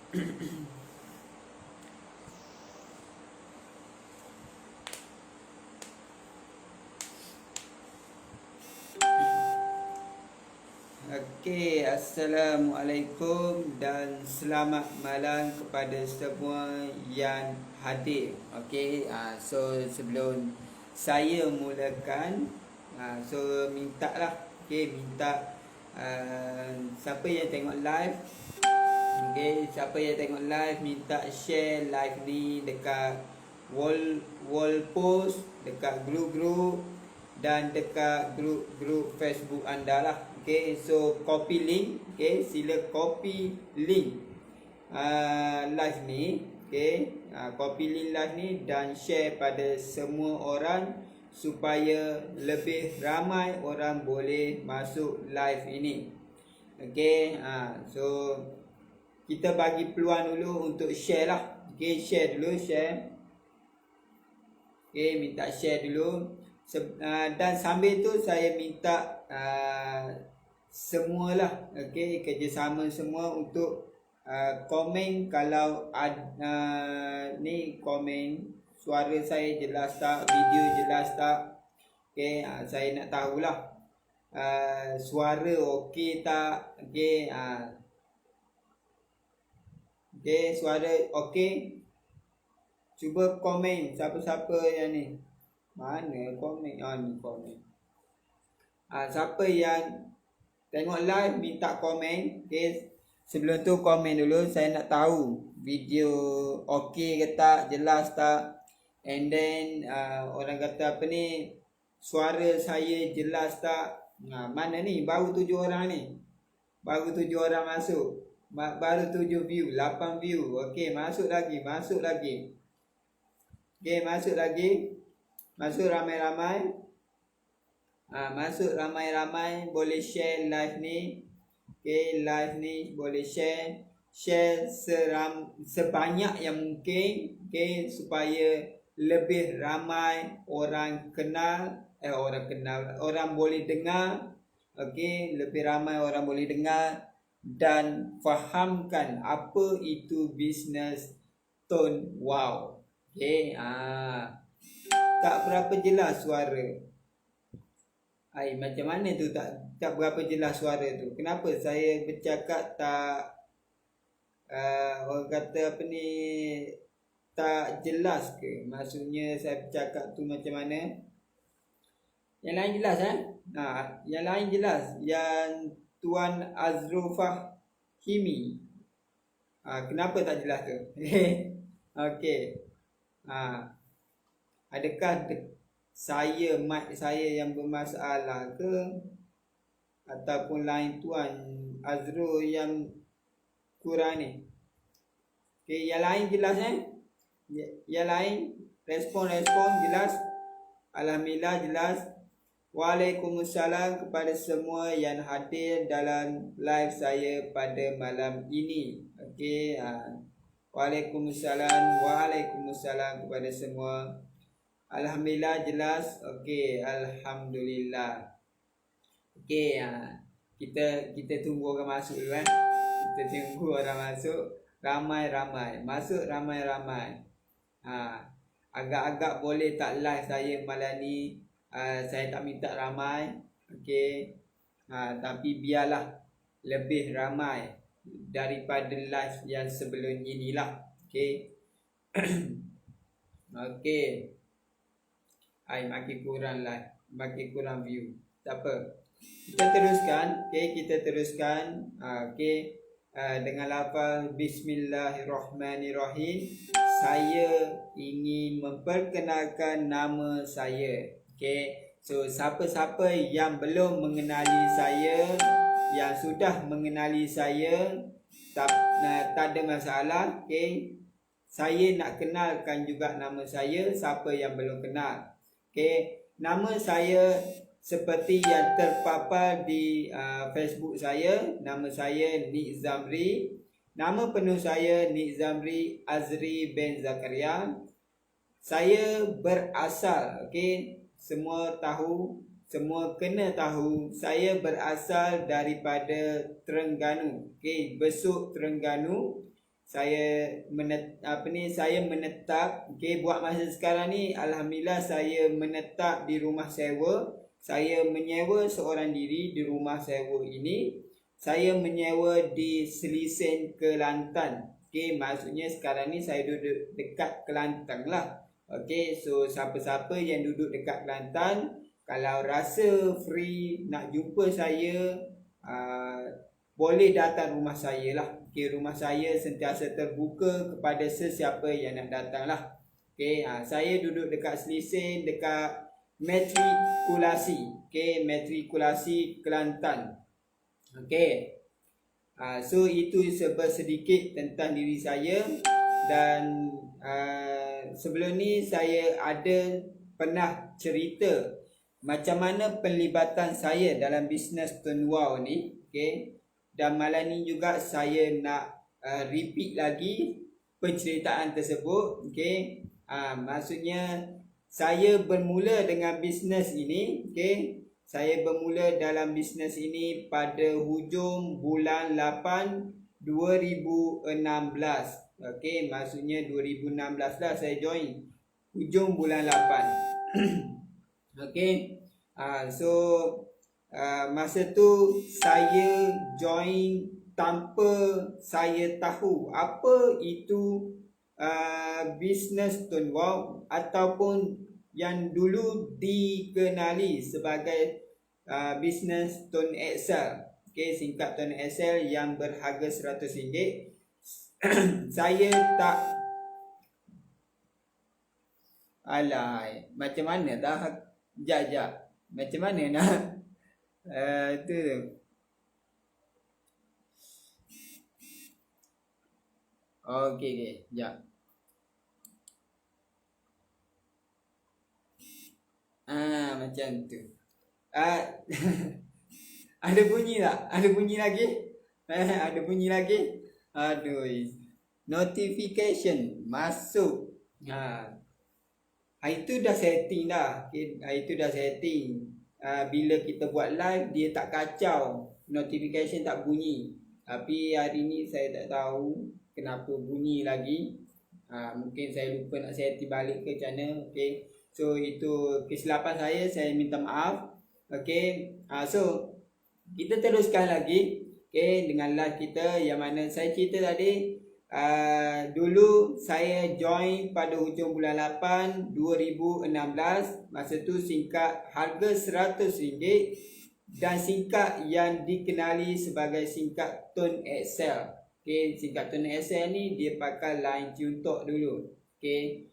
Okey, Assalamualaikum dan selamat malam kepada semua yang hadir. Okey, so sebelum saya mulakan, minta lah, minta siapa yang tengok live, siapa yang tengok live minta share live ni dekat wall post, dekat group dan dekat group Facebook anda lah. So copy link, sila copy link live ni, copy link live ni dan share pada semua orang supaya lebih ramai orang boleh masuk live ini. So kita bagi peluang dulu untuk share lah. Share dulu, share. Minta share dulu. Dan sambil tu saya minta semualah, kerjasama semua untuk komen kalau ni komen suara saya jelas tak, video jelas tak. Saya nak tahulah suara okey tak. Suara okey. Cuba komen siapa-siapa yang ni. Mana komen? Ni komen. Siapa yang tengok live minta komen. Sebelum tu komen dulu, saya nak tahu video okey ke tak, jelas tak. And then orang kata apa ni, suara saya jelas tak. Mana ni? Baru 7 orang ni. Baru 7 orang masuk. Baru 7 view, 8 view. Masuk lagi. Masuk lagi. Masuk ramai-ramai. Masuk ramai-ramai. Boleh share live ni. Live ni boleh share. Share sebanyak yang mungkin. Supaya lebih ramai orang kenal. Orang boleh dengar. Lebih ramai orang boleh dengar. Dan fahamkan apa itu bisnes tone wow. Tak berapa jelas suara. Macam mana tu tak berapa jelas suara tu? Kenapa saya bercakap tak orang kata apa ni, tak jelas ke? Maksudnya saya bercakap tu macam mana? Yang lain jelas yang lain jelas. Yang Tuan Azrufah Himi, kenapa tak jelas tu? Adakah mic saya yang bermasalah ke, ataupun lain Tuan Azrul yang kurang ni? Yang lain jelas Yang lain respon jelas. Alhamdulillah jelas. Waalaikumsalam kepada semua yang hadir dalam live saya pada malam ini. Waalaikumsalam kepada semua. Alhamdulillah jelas. Alhamdulillah. Kita tunggu orang masuk dulu. Kita tunggu orang masuk. Ramai-ramai. Masuk ramai-ramai. Agak-agak boleh tak live saya malam ni. Saya tak minta ramai. Tapi biarlah lebih ramai daripada live yang sebelum inilah. Makin kurang like, makin kurang view. Tak apa. Kita teruskan. Dengan lafaz Bismillahirrahmanirrahim. Saya ingin memperkenalkan nama saya. So siapa-siapa yang belum mengenali saya, yang sudah mengenali saya, tak ada masalah. Saya nak kenalkan juga nama saya, siapa yang belum kenal. Nama saya seperti yang terpapar di Facebook saya. Nama saya Nik Zamri. Nama penuh saya Nik Zamri Azri bin Zakaria. Saya berasal, semua kena tahu, saya berasal daripada Terengganu. Besuk Terengganu. saya menetap, okey, buat masa sekarang ni alhamdulillah saya menetap di rumah sewa. Saya menyewa seorang diri di rumah sewa ini. Saya menyewa di Selisen, Kelantan. Okey, maksudnya sekarang ni saya duduk dekat Kelantan lah. Okey, so siapa-siapa yang duduk dekat Kelantan, kalau rasa free nak jumpa saya, boleh datang rumah saya lah. Okay, rumah saya sentiasa terbuka kepada sesiapa yang nak datang lah. Okay, saya duduk dekat Selisen, dekat Matrikulasi. Okay, Matrikulasi Kelantan. Okay, so itu sedikit tentang diri saya. Dan sebelum ni saya ada pernah cerita macam mana penlibatan saya dalam bisnes Tuan Wow ni. Okay, dan malam ni juga saya nak repeat lagi penceritaan tersebut. Okay, maksudnya saya bermula dengan bisnes ini. Okay, saya bermula dalam bisnes ini pada hujung bulan 8 2016. Okay, maksudnya 2016 lah saya join, hujung bulan 8. Okay, so masa tu saya join tanpa saya tahu apa itu bisnes Tuan Wow, ataupun yang dulu dikenali sebagai bisnes Tun Excel. Okay, singkat Tun Excel yang berharga RM100. Saya tak, alai, macam mana dah, jap, macam mana nak tu. Okey, jap. Macam tu. Ada bunyi tak? Ada bunyi lagi? Ada bunyi lagi? Aduh. Notification masuk. Itu dah setting dah. Okay, itu dah setting. Bila kita buat live dia tak kacau, notification tak bunyi. Tapi hari ni saya tak tahu kenapa bunyi lagi. Mungkin saya lupa nak setting balik ke macam mana. Okay, so itu kesilapan saya minta maaf. Okay, so kita teruskan lagi. Okay, dengan live kita yang mana saya cerita tadi. Dulu saya join pada hujung bulan 8 2016. Masa tu singkat harga RM100 dan singkat yang dikenali sebagai singkat Tun Excel. Okay, singkat Tun Excel ni dia pakai line Tuntok dulu. Okay,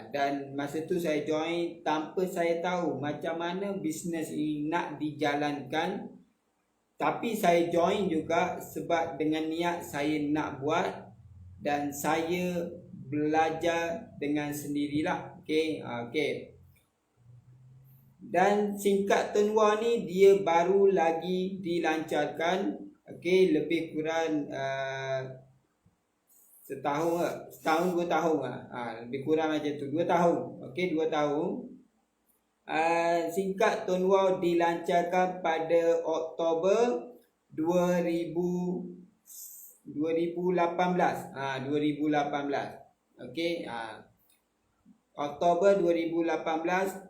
dan masa tu saya join tanpa saya tahu macam mana bisnes ini nak dijalankan. Tapi saya join juga sebab dengan niat saya nak buat dan saya belajar dengan sendirilah. Okay, dan singkat Tuan Wow ni dia baru lagi dilancarkan. Okay, lebih kurang setahun 2 tahun lebih kurang macam tu, 2 tahun. Okay, 2 tahun. Singkat Tuan Wow dilancarkan pada Oktober 2018. 2018. Okey, Oktober 2018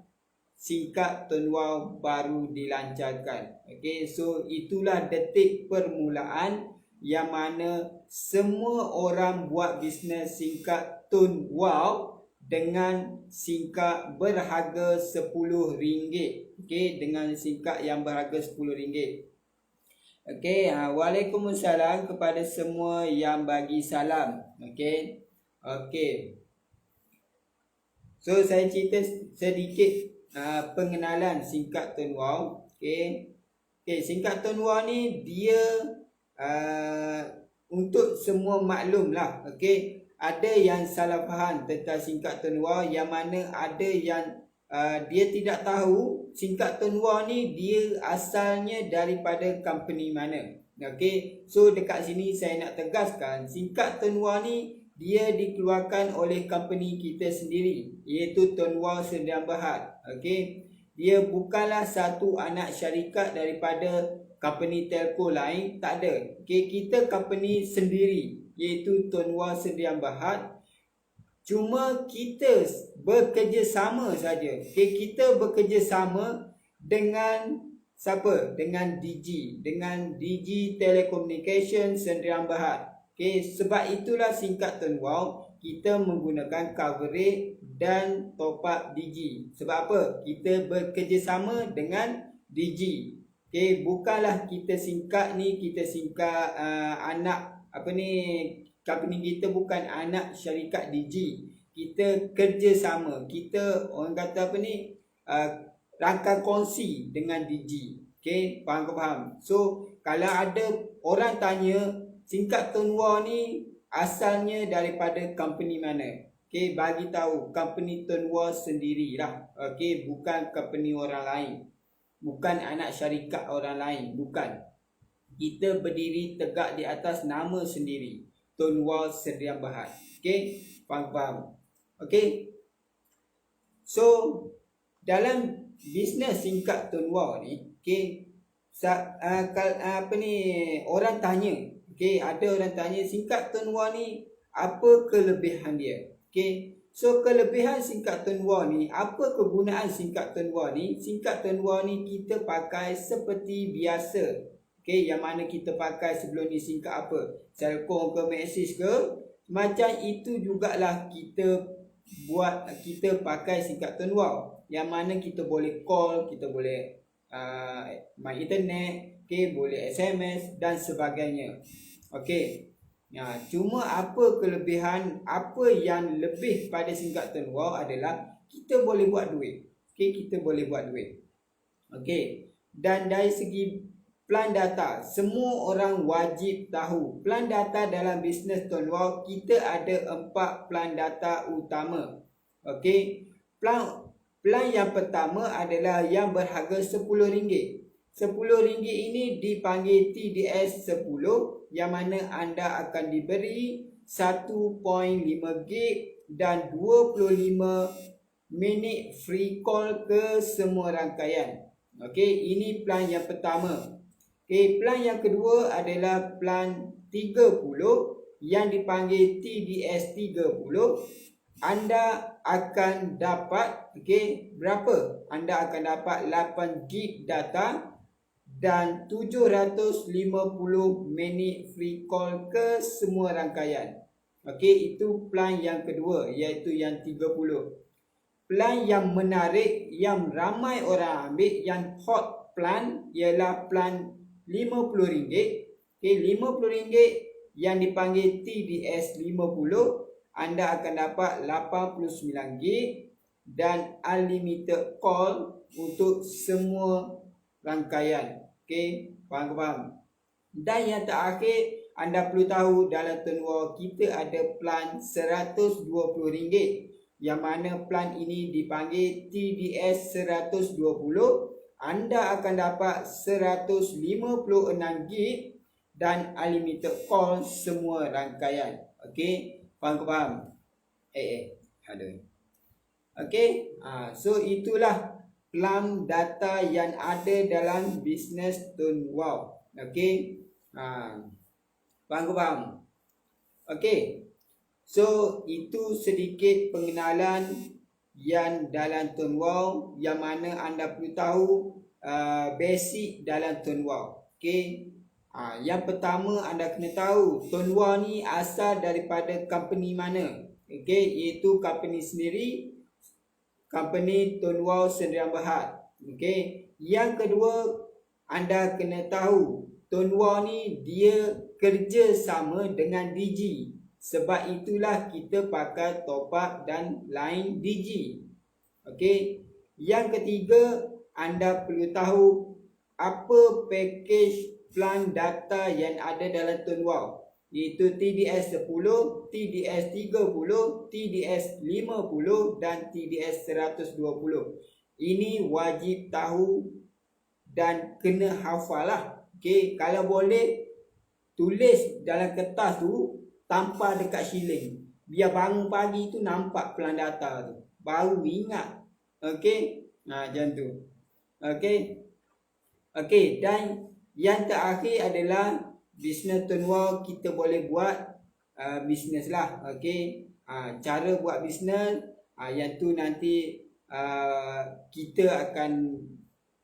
singkat Tuan Wow baru dilancarkan. Okey, so itulah detik permulaan yang mana semua orang buat bisnes singkat Tuan Wow dengan singkat berharga RM10. Okey, dengan singkat yang berharga RM10. Okey, waalaikumsalam kepada semua yang bagi salam. Okey. So saya cerita sedikit pengenalan singkat Tuan Wow. Okey, singkat Tuan Wow ni dia untuk semua maklum lah. Okey, ada yang salah faham tentang singkat Tuan Wow, yang mana ada yang dia tidak tahu singkat Tuan Wow ni dia asalnya daripada company mana. Okey, so dekat sini saya nak tegaskan singkat Tuan Wow ni dia dikeluarkan oleh company kita sendiri, iaitu Tuan Wow Sdn Bhd. Okey, dia bukanlah satu anak syarikat daripada company telco lain, tak ada. Okey, kita company sendiri iaitu Tonwa Sdn Bhd. Cuma kita bekerjasama saja. Okey, kita bekerjasama dengan siapa? Dengan DG, dengan DG Telecommunication Sdn Bhd. Okey, sebab itulah singkat Tonwa kita menggunakan coverage dan top up DG. Sebab apa? Kita bekerjasama dengan DG. Okey, bukanlah kita singkat ni, kita singkat anak apa ni, company kita bukan anak syarikat DG. Kita kerjasama. Kita orang kata apa ni, rangka kongsi dengan DG. Okey, faham? So, kalau ada orang tanya singkat Tonwa ni asalnya daripada company mana? Okey, bagi tahu company Tonwa sendirilah. Okey, bukan company orang lain. Bukan anak syarikat orang lain, bukan. Kita berdiri tegak di atas nama sendiri, Tonwa Sdn Bhd. Okey, faham? Okey. So, dalam bisnes singkat Tonwa ni, okey, apa ni, orang tanya, okey, ada orang tanya singkat Tonwa ni apa kelebihan dia? Okey. So, kelebihan singkat Tonwa ni, apa kegunaan singkat Tonwa ni? Singkat Tonwa ni kita pakai seperti biasa. Okey, yang mana kita pakai sebelum ni singkat apa? Celcom ke Maxis ke? Macam itu jugalah kita buat, kita pakai singkat Tonwa. Yang mana kita boleh call, kita boleh main internet, okey, boleh SMS dan sebagainya. Okey. Cuma apa kelebihan, apa yang lebih pada singkat Tonwa adalah kita boleh buat duit. Okey, kita boleh buat duit. Okey. Dan dari segi plan data, semua orang wajib tahu plan data dalam bisnes Tonwa. Kita ada 4 plan data utama. Okey. Plan yang pertama adalah yang berharga RM10. RM10 ini dipanggil TDS 10, yang mana anda akan diberi 1.5 gig dan 25 minit free call ke semua rangkaian. Okey, ini plan yang pertama. Okey, plan yang kedua adalah plan 30 yang dipanggil TDS 30. Anda akan dapat, okey, berapa? Anda akan dapat 8 gig data dan 750 minit free call ke semua rangkaian. Okey, itu plan yang kedua, iaitu yang 30. Plan yang menarik, yang ramai orang ambil, yang hot plan ialah plan RM50. Okey, RM50 yang dipanggil TDS 50. Anda akan dapat 89 gig dan unlimited call untuk semua rangkaian. Okey, faham? Dan yang terakhir, anda perlu tahu dalam Tonwa kita ada plan RM120, yang mana plan ini dipanggil TDS 120. Anda akan dapat 156 gig dan unlimited call semua rangkaian. Okey, faham? Ada. Okey, so itulah plan data yang ada dalam bisnes Tonwa. Okey, faham? Okey, so itu sedikit pengenalan yang dalam Tonwa, yang mana anda perlu tahu basic dalam Tonwa. Okey, yang pertama anda kena tahu Tonwa ni asal daripada company mana. Okey, iaitu company sendiri, company Tonwa Sdn Bhd. Okey, yang kedua anda kena tahu Tonwa ni dia kerjasama dengan DG. Sebab itulah kita pakai top up dan line DG. Okey, yang ketiga anda perlu tahu apa package plan data yang ada dalam Tonwa, iaitu TDS 10, TDS 30, TDS 50 dan TDS 120. Ini wajib tahu dan kena hafal lah. Okey, kalau boleh tulis dalam kertas tu, tampal dekat shilling. Biar bangun pagi tu nampak plan data tu, baru ingat. Okey, Macam tu. Okey. Okey, dan yang terakhir adalah bisnes tonwa kita boleh buat bisnes lah. Okey. Cara buat bisnes yang tu nanti kita akan,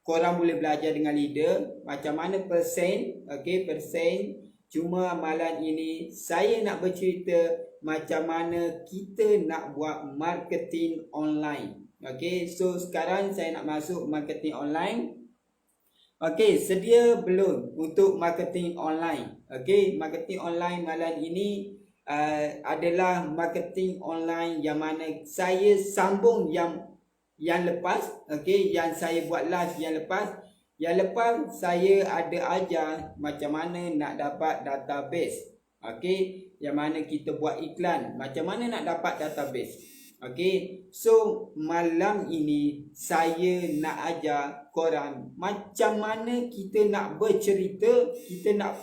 korang boleh belajar dengan leader macam mana persen. Okey, persen. Cuma malam ini saya nak bercerita macam mana kita nak buat marketing online. Okey, so sekarang saya nak masuk marketing online. Okey, sedia belum untuk marketing online? Okey, marketing online malam ini adalah marketing online yang mana saya sambung yang lepas. Okey, yang saya buat live yang lepas. Yang lepas saya ada ajar macam mana nak dapat database. Okey, yang mana kita buat iklan, macam mana nak dapat database. Okey, so malam ini saya nak ajar korang macam mana kita nak bercerita, kita nak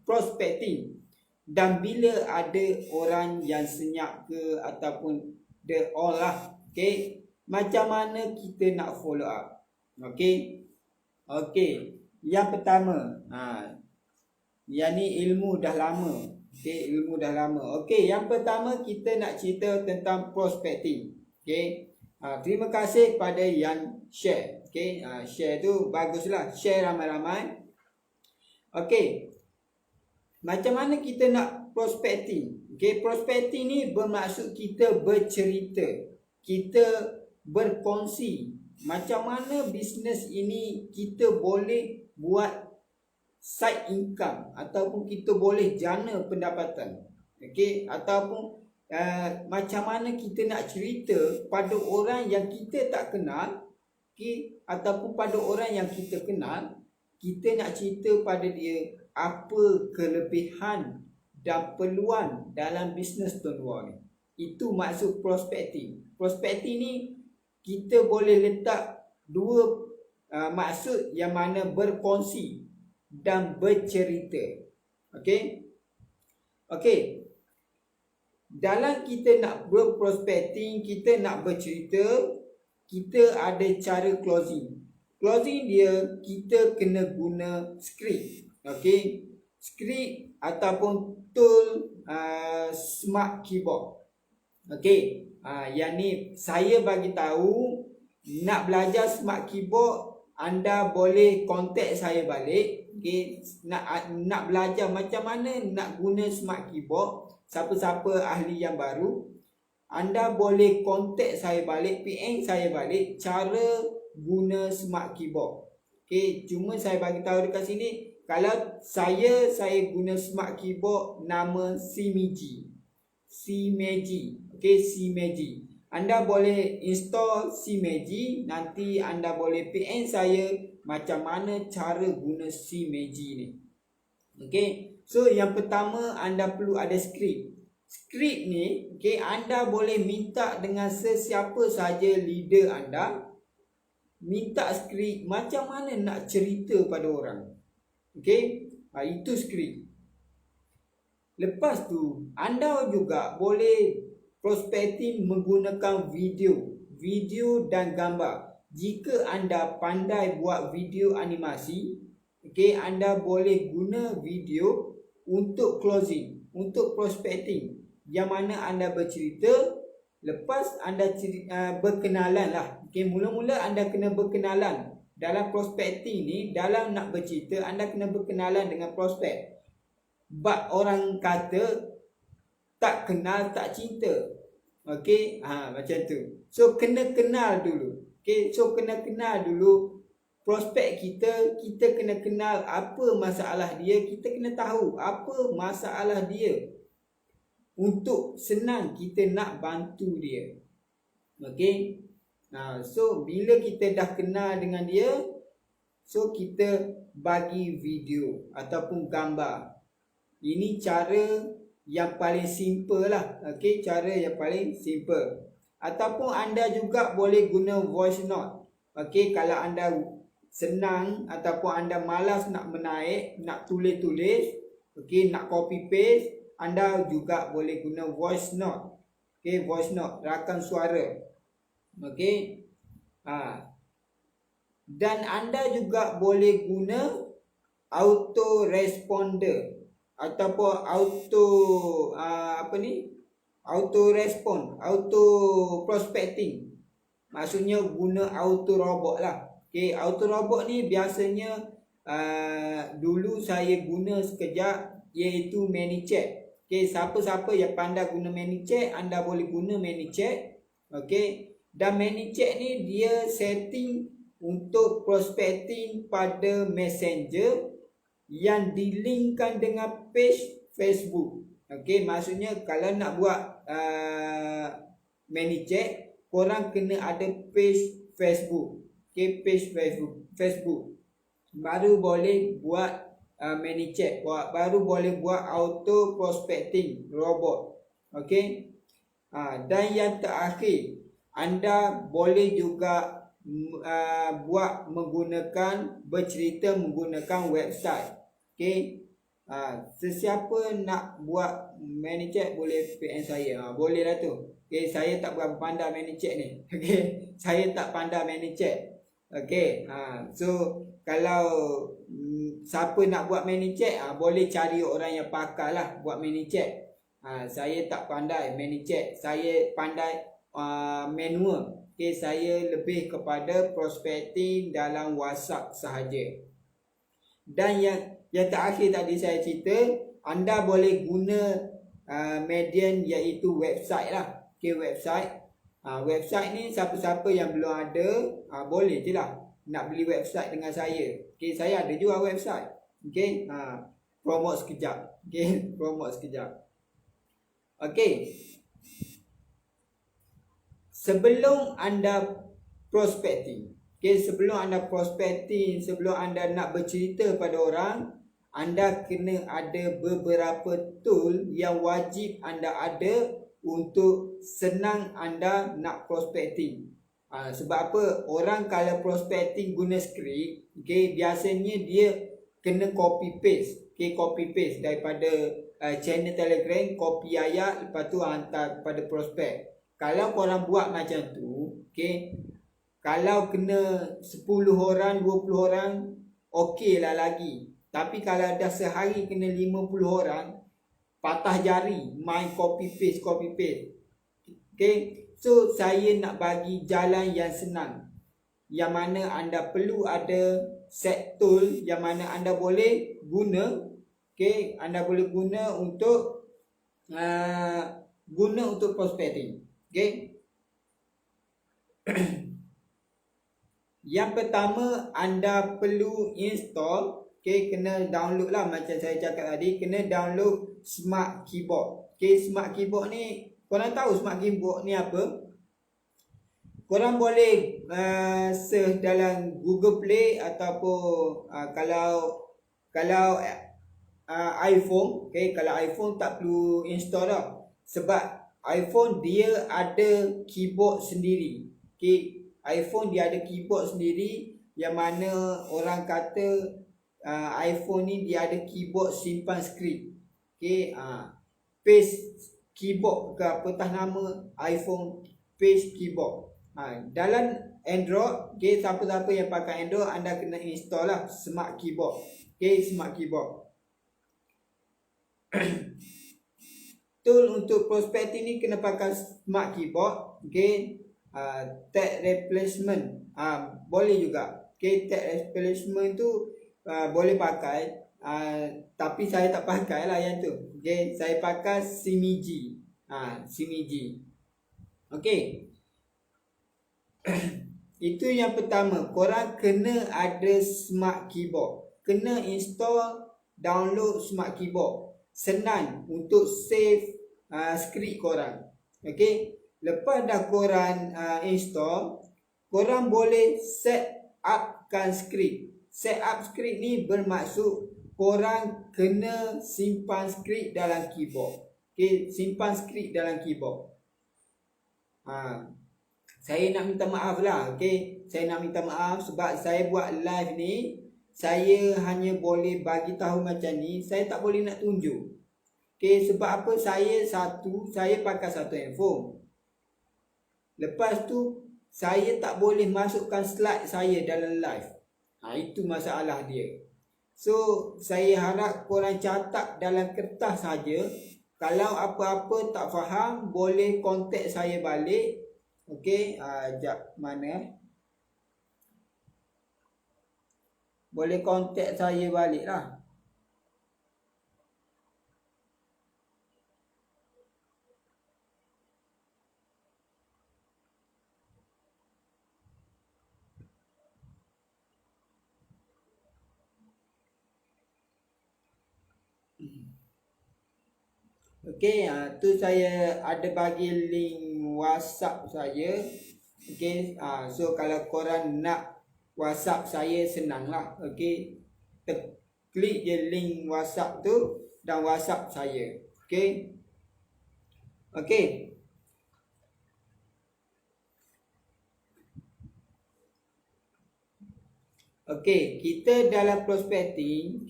prospecting. Dan bila ada orang yang senyap ke ataupun the all lah, okey, macam mana kita nak follow up. Okey. Okey, yang pertama, yang ni ilmu dah lama. Okey, ilmu dah lama. Okey, yang pertama kita nak cerita tentang prospecting. Okey. Terima kasih pada yang share. Okey, share tu baguslah. Share ramai-ramai. Okey. Macam mana kita nak prospecting? Okey, prospecting ni bermaksud kita bercerita. Kita berkongsi macam mana bisnes ini kita boleh buat side income ataupun kita boleh jana pendapatan. Okey, ataupun macam mana kita nak cerita pada orang yang kita tak kenal, okey, ataupun pada orang yang kita kenal, kita nak cerita pada dia apa kelebihan dan peluang dalam bisnes tonwa ni. Itu maksud prospecting. Prospecting ni kita boleh letak dua maksud yang mana berkongsi dan bercerita. Okey. Okey. Dalam kita nak berprospecting, kita nak bercerita, kita ada cara closing. Closing dia kita kena guna skrip. Okey. Skrip ataupun tool smart keyboard. Okey. Yang ni saya bagi tahu, nak belajar smart keyboard anda boleh kontak saya balik. Okay. Nak belajar macam mana nak guna smart keyboard, siapa-siapa ahli yang baru, anda boleh kontak saya balik, PM saya balik cara guna smart keyboard. Okay. Cuma saya bagi tahu dekat sini, kalau saya guna smart keyboard nama CMG. Okay, CMG. Anda boleh install CMG, nanti anda boleh PM saya macam mana cara guna CMG ni. Okey, so yang pertama anda perlu ada skrip. Skrip ni, okey, anda boleh minta dengan sesiapa saja leader anda, minta skrip macam mana nak cerita pada orang. Okey, itu skrip. Lepas tu, anda juga boleh prospecting menggunakan video dan gambar. Jika anda pandai buat video animasi, okey, anda boleh guna video untuk closing, untuk prospecting. Yang mana anda bercerita, lepas anda berkenalan lah. Okey, mula-mula anda kena berkenalan. Dalam prospecting ni, dalam nak bercerita, anda kena berkenalan dengan prospek. Bab orang kata tak kenal tak cinta. Okey, macam tu. So kena kenal dulu. Okey, so kena kenal dulu prospek kita. Kita kena kenal apa masalah dia, kita kena tahu apa masalah dia untuk senang kita nak bantu dia. Okey. So bila kita dah kenal dengan dia, so kita bagi video ataupun gambar. Ini cara yang paling simple lah. Okey, cara yang paling simple. Ataupun anda juga boleh guna voice note. Okey, kalau anda senang ataupun anda malas nak menaik, nak tulis-tulis, okey, nak copy paste, anda juga boleh guna voice note. Okey, voice note, rakam suara. Okey. Dan anda juga boleh guna auto responder ataupun auto respond, auto prospecting. Maksudnya guna auto robot lah. Okay, auto robot ni biasanya dulu saya guna sekejap, iaitu ManyChat. Okay, siapa-siapa yang pandai guna ManyChat, anda boleh guna ManyChat. Okay, dan ManyChat ni dia setting untuk prospecting pada Messenger yang dilinkkan dengan page Facebook. Okay, maksudnya kalau nak buat ManyChat, korang kena ada page Facebook. Okay, page Facebook. Baru boleh buat ManyChat, baru boleh buat auto prospecting robot. Okay, dan yang terakhir, anda boleh juga buat bercerita menggunakan website. Okay, sesiapa nak buat ManyChat boleh PM saya. Boleh lah tu. Okay, saya tak berapa pandai ManyChat ni. Okay, saya tak pandai ManyChat. Okay, so kalau siapa nak buat ManyChat, boleh cari orang yang pakar lah buat ManyChat. Saya tak pandai ManyChat, saya pandai manual. Okay, saya lebih kepada prospecting dalam WhatsApp sahaja. Dan yang terakhir tadi saya cerita, anda boleh guna medium iaitu website lah. Okay, website. Website ni siapa-siapa yang belum ada, boleh je lah nak beli website dengan saya. Okay, saya ada juga website. Okay, promote sekejap. Okay, promote sekejap. Okay, sebelum anda prospecting, okay, sebelum anda nak bercerita pada orang, anda kena ada beberapa tool yang wajib anda ada untuk senang anda nak prospecting. Sebab apa? Orang kalau prospecting guna skrip, okay, biasanya dia kena copy paste. Okay, copy paste daripada channel Telegram, copy ayat, lepas tu hantar kepada prospek. Kalau korang buat macam tu, okay, kalau kena 10 orang, 20 orang, okey lah lagi. Tapi kalau dah sehari kena 50 orang, patah jari main copy paste. Okay, so saya nak bagi jalan yang senang, yang mana anda perlu ada set tool yang mana anda boleh guna. Okay, anda boleh guna untuk prospecting. Okay. Yang pertama, anda perlu install. Okay, kena download lah, macam saya cakap tadi, kena download Smart Keyboard. Okay, Smart Keyboard ni, korang tahu Smart Keyboard ni apa? Korang boleh search dalam Google Play ataupun kalau iPhone, okay, kalau iPhone tak perlu install dah, sebab iPhone dia ada keyboard sendiri. Okay, iPhone dia ada keyboard sendiri, yang mana orang kata iPhone ni dia ada keyboard simpan skrip. Okay, paste keyboard ke apatah nama iPhone paste keyboard. Dalam Android, okay, siapa-siapa yang pakai Android, anda kena install lah Smart Keyboard. Okay, Smart Keyboard. Tool untuk prospecting ni kena pakai Smart Keyboard. Okay, tag replacement boleh juga. Okay, tag replacement tu boleh pakai, tapi saya tak pakai lah yang tu. Okay, saya pakai Simiji. Simiji. Okay, itu yang pertama. Korang kena ada Smart Keyboard, kena install, download Smart Keyboard. Senang untuk save skrip korang. Okay, lepas dah korang install, korang boleh set upkan skrip. Set up skrip ni bermaksud korang kena simpan skrip dalam keyboard. Okay, simpan skrip dalam keyboard. Saya nak minta maaf lah. Okay, saya nak minta maaf sebab saya buat live ni, saya hanya boleh bagi tahu macam ni, saya tak boleh nak tunjuk. Okay, sebab apa? Saya pakai satu handphone. Lepas tu saya tak boleh masukkan slide saya dalam live. Itu masalah dia. So saya harap korang catat dalam kertas saja. Kalau apa-apa tak faham, boleh kontak saya balik. Okey, jap mana? Boleh kontak saya balik lah. Okey, tu saya ada bagi link WhatsApp saya. Okey, so kalau korang nak WhatsApp saya, senanglah. Okey, klik je link WhatsApp tu dan WhatsApp saya. Okey. Okey. Okey, kita dalam prospecting,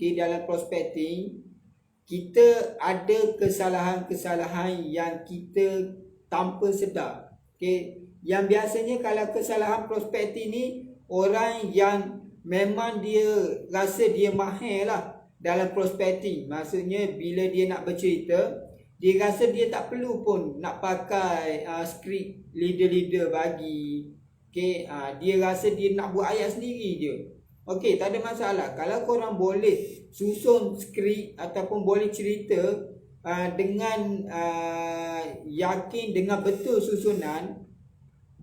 kita ada kesalahan-kesalahan yang kita tanpa sedar. Okey, yang biasanya kalau kesalahan prospecting ni, orang yang memang dia rasa dia mahir lah dalam prospecting. Maksudnya bila dia nak bercerita, dia rasa dia tak perlu pun nak pakai skrip leader-leader bagi. Okey, dia rasa dia nak buat ayat sendiri je. Okey, tak ada masalah. Kalau korang boleh susun skrip ataupun boleh cerita dengan yakin, dengan betul susunan,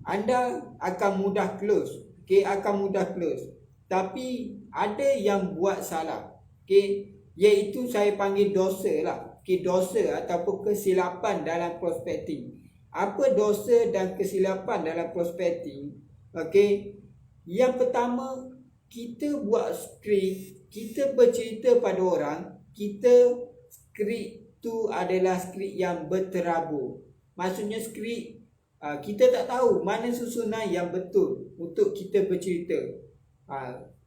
anda akan mudah close. Okey, akan mudah close. Tapi ada yang buat salah. Okey, iaitu saya panggil dosa lah. Okey, dosa ataupun kesilapan dalam prospecting. Apa dosa dan kesilapan dalam prospecting? Okey, yang pertama, kita buat skrip, kita bercerita pada orang, skrip tu adalah skrip yang berterabur. Maksudnya skrip, kita tak tahu mana susunan yang betul untuk kita bercerita.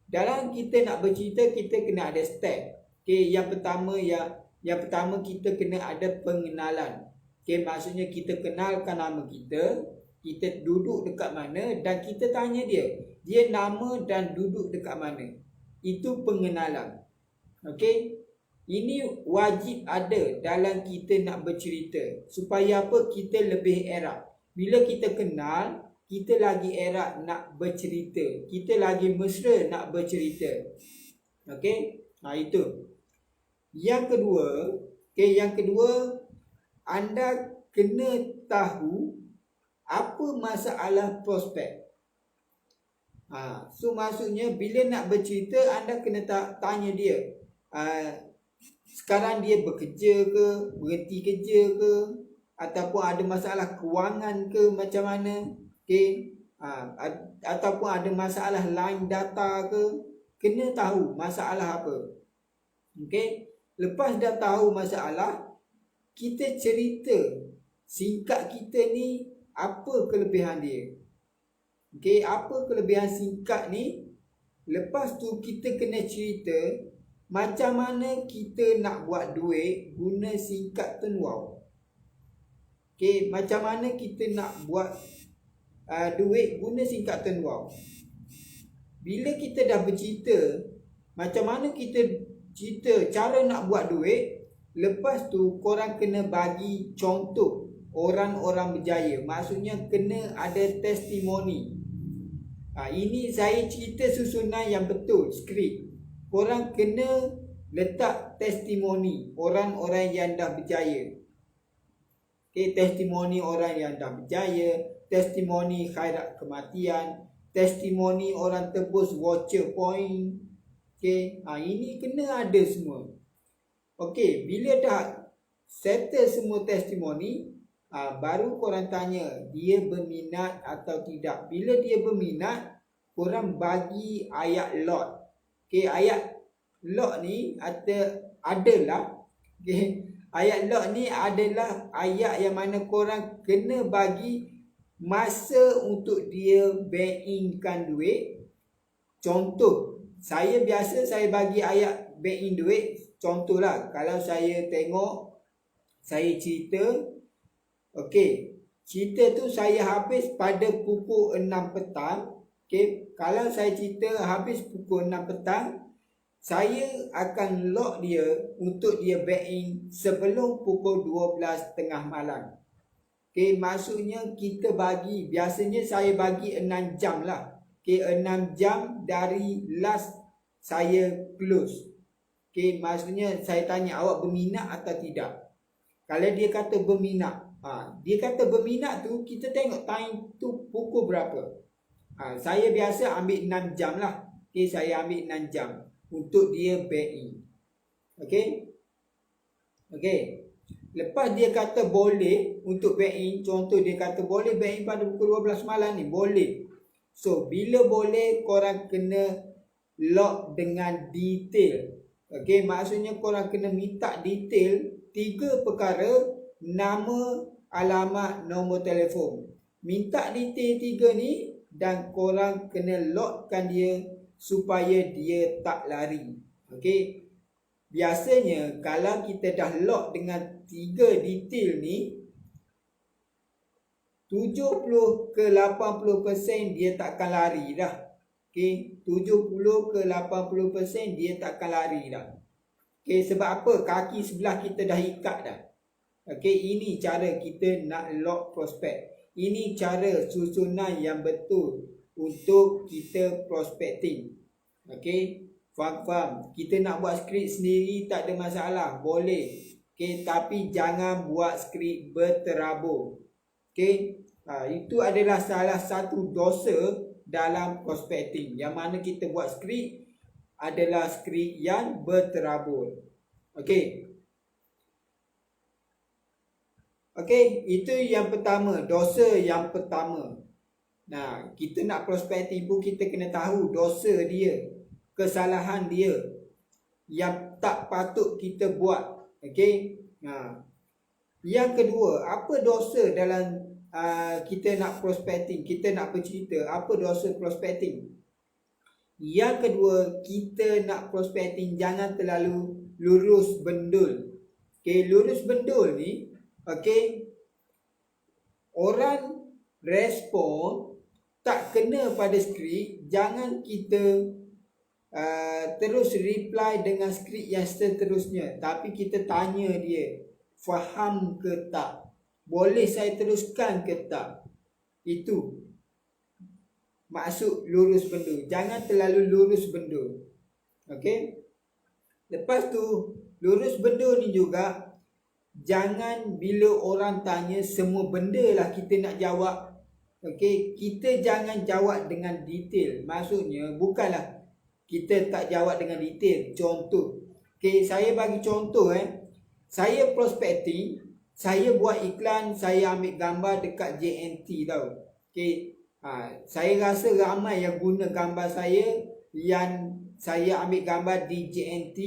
Dalam kita nak bercerita, kita kena ada step. Okay, yang pertama kita kena ada pengenalan. Okay, maksudnya kita kenalkan nama kita duduk dekat mana, dan kita tanya dia nama dan duduk dekat mana. Itu pengenalan. Okey, ini wajib ada dalam kita nak bercerita. Supaya apa? Kita lebih erat. Bila kita kenal, kita lagi erat nak bercerita. Kita lagi mesra nak bercerita. Okey, itu. Yang kedua, anda kena tahu apa masalah prospek. So maksudnya bila nak bercerita, anda kena tanya dia, sekarang dia bekerja ke, berhenti kerja ke, ataupun ada masalah kewangan ke, macam mana. Okay? Ataupun ada masalah line data ke. Kena tahu masalah apa. Okay? Lepas dah tahu masalah, kita cerita singkat kita ni, apa kelebihan dia. Okay, apa kelebihan singkat ni? Lepas tu kita kena cerita macam mana kita nak buat duit guna singkat Tenwow. Okay, macam mana kita nak buat duit guna singkat Tenwow. Bila kita dah bercerita macam mana kita cerita cara nak buat duit, lepas tu korang kena bagi contoh orang-orang berjaya. Maksudnya kena ada testimoni. Ini saya cerita susunan yang betul, skrip. Korang kena letak testimoni orang-orang yang dah berjaya. Okay, testimoni orang yang dah berjaya, testimoni khairat kematian, testimoni orang tebus voucher point. Okay, ini kena ada semua. Okay, bila dah settle semua testimoni, baru korang tanya dia berminat atau tidak. Bila dia berminat, korang bagi ayat lot. Okay, ayat lot ni adalah okay, ayat lot ni adalah ayat yang mana korang kena bagi masa untuk dia bank in-kan duit. Contoh, saya bagi ayat bank in duit. Contohlah, kalau saya tengok, saya cerita, okey, cerita tu saya habis pada pukul 6 petang. Okay, kalau saya cerita habis pukul 6 petang, saya akan lock dia untuk dia back in sebelum pukul 12 tengah malam. Okay, maksudnya kita bagi, biasanya saya bagi 6 jam lah. Okay, 6 jam dari last saya close. Okay, maksudnya saya tanya awak berminat atau tidak. Kalau dia kata berminat, dia kata berminat tu, kita tengok time tu pukul berapa. Saya biasa ambil 6 jam lah. Okay, saya ambil 6 jam untuk dia back in. Okay. Lepas dia kata boleh untuk back in, contoh dia kata boleh back in pada pukul 12 malam ni, boleh. So bila boleh, korang kena lock dengan detail. Okay, maksudnya korang kena minta detail 3 perkara: nama, alamat, nombor telefon. Minta detail 3 ni dan korang kena lockkan dia supaya dia tak lari. Okay, biasanya kalau kita dah lock dengan 3 detail ni, 70 ke 80% dia takkan lari dah. Okay, 70 ke 80% dia takkan lari dah. Okay, sebab apa? Kaki sebelah kita dah ikat dah. Okay, ini cara kita nak lock prospek. Ini cara susunan yang betul untuk kita prospecting. Okay, faham? Kita nak buat skrip sendiri tak ada masalah, boleh. Okay, tapi jangan buat skrip berterabur. Okay, itu adalah salah satu dosa dalam prospecting, yang mana kita buat skrip adalah skrip yang berterabur. Okay, itu yang pertama, dosa yang pertama. Nah, kita nak prospecting pun kita kena tahu dosa dia, kesalahan dia yang tak patut kita buat. Okay. Yang kedua, apa dosa dalam kita nak prospecting, kita nak bercerita, apa dosa prospecting? Yang kedua, kita nak prospecting jangan terlalu lurus bendul. Okay, lurus bendul ni, okay, orang respon tak kena pada skrip, jangan kita terus reply dengan skrip yang seterusnya, tapi kita tanya dia, faham ke tak? Boleh saya teruskan ke tak? Itu maksud lurus bendul. Jangan terlalu lurus bendul. Okay. Lepas tu, lurus bendul ni juga, jangan bila orang tanya semua benda lah kita nak jawab. Okay, kita jangan jawab dengan detail. Maksudnya bukanlah kita tak jawab dengan detail. Contoh, okay, saya bagi contoh. Saya prospecting, saya buat iklan, saya ambil gambar dekat JNT tau. Okay, saya rasa ramai yang guna gambar saya, yang saya ambil gambar di JNT,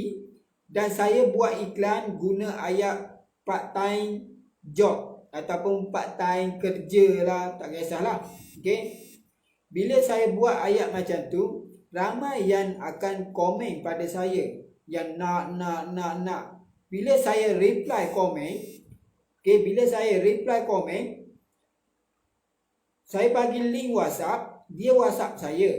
dan saya buat iklan guna ayat part time job ataupun part time kerja lah, tak kisahlah. Okay, bila saya buat ayat macam tu, ramai yang akan komen pada saya, yang nak. Bila saya reply komen, okay, bila saya reply komen, saya bagi link WhatsApp, dia WhatsApp saya.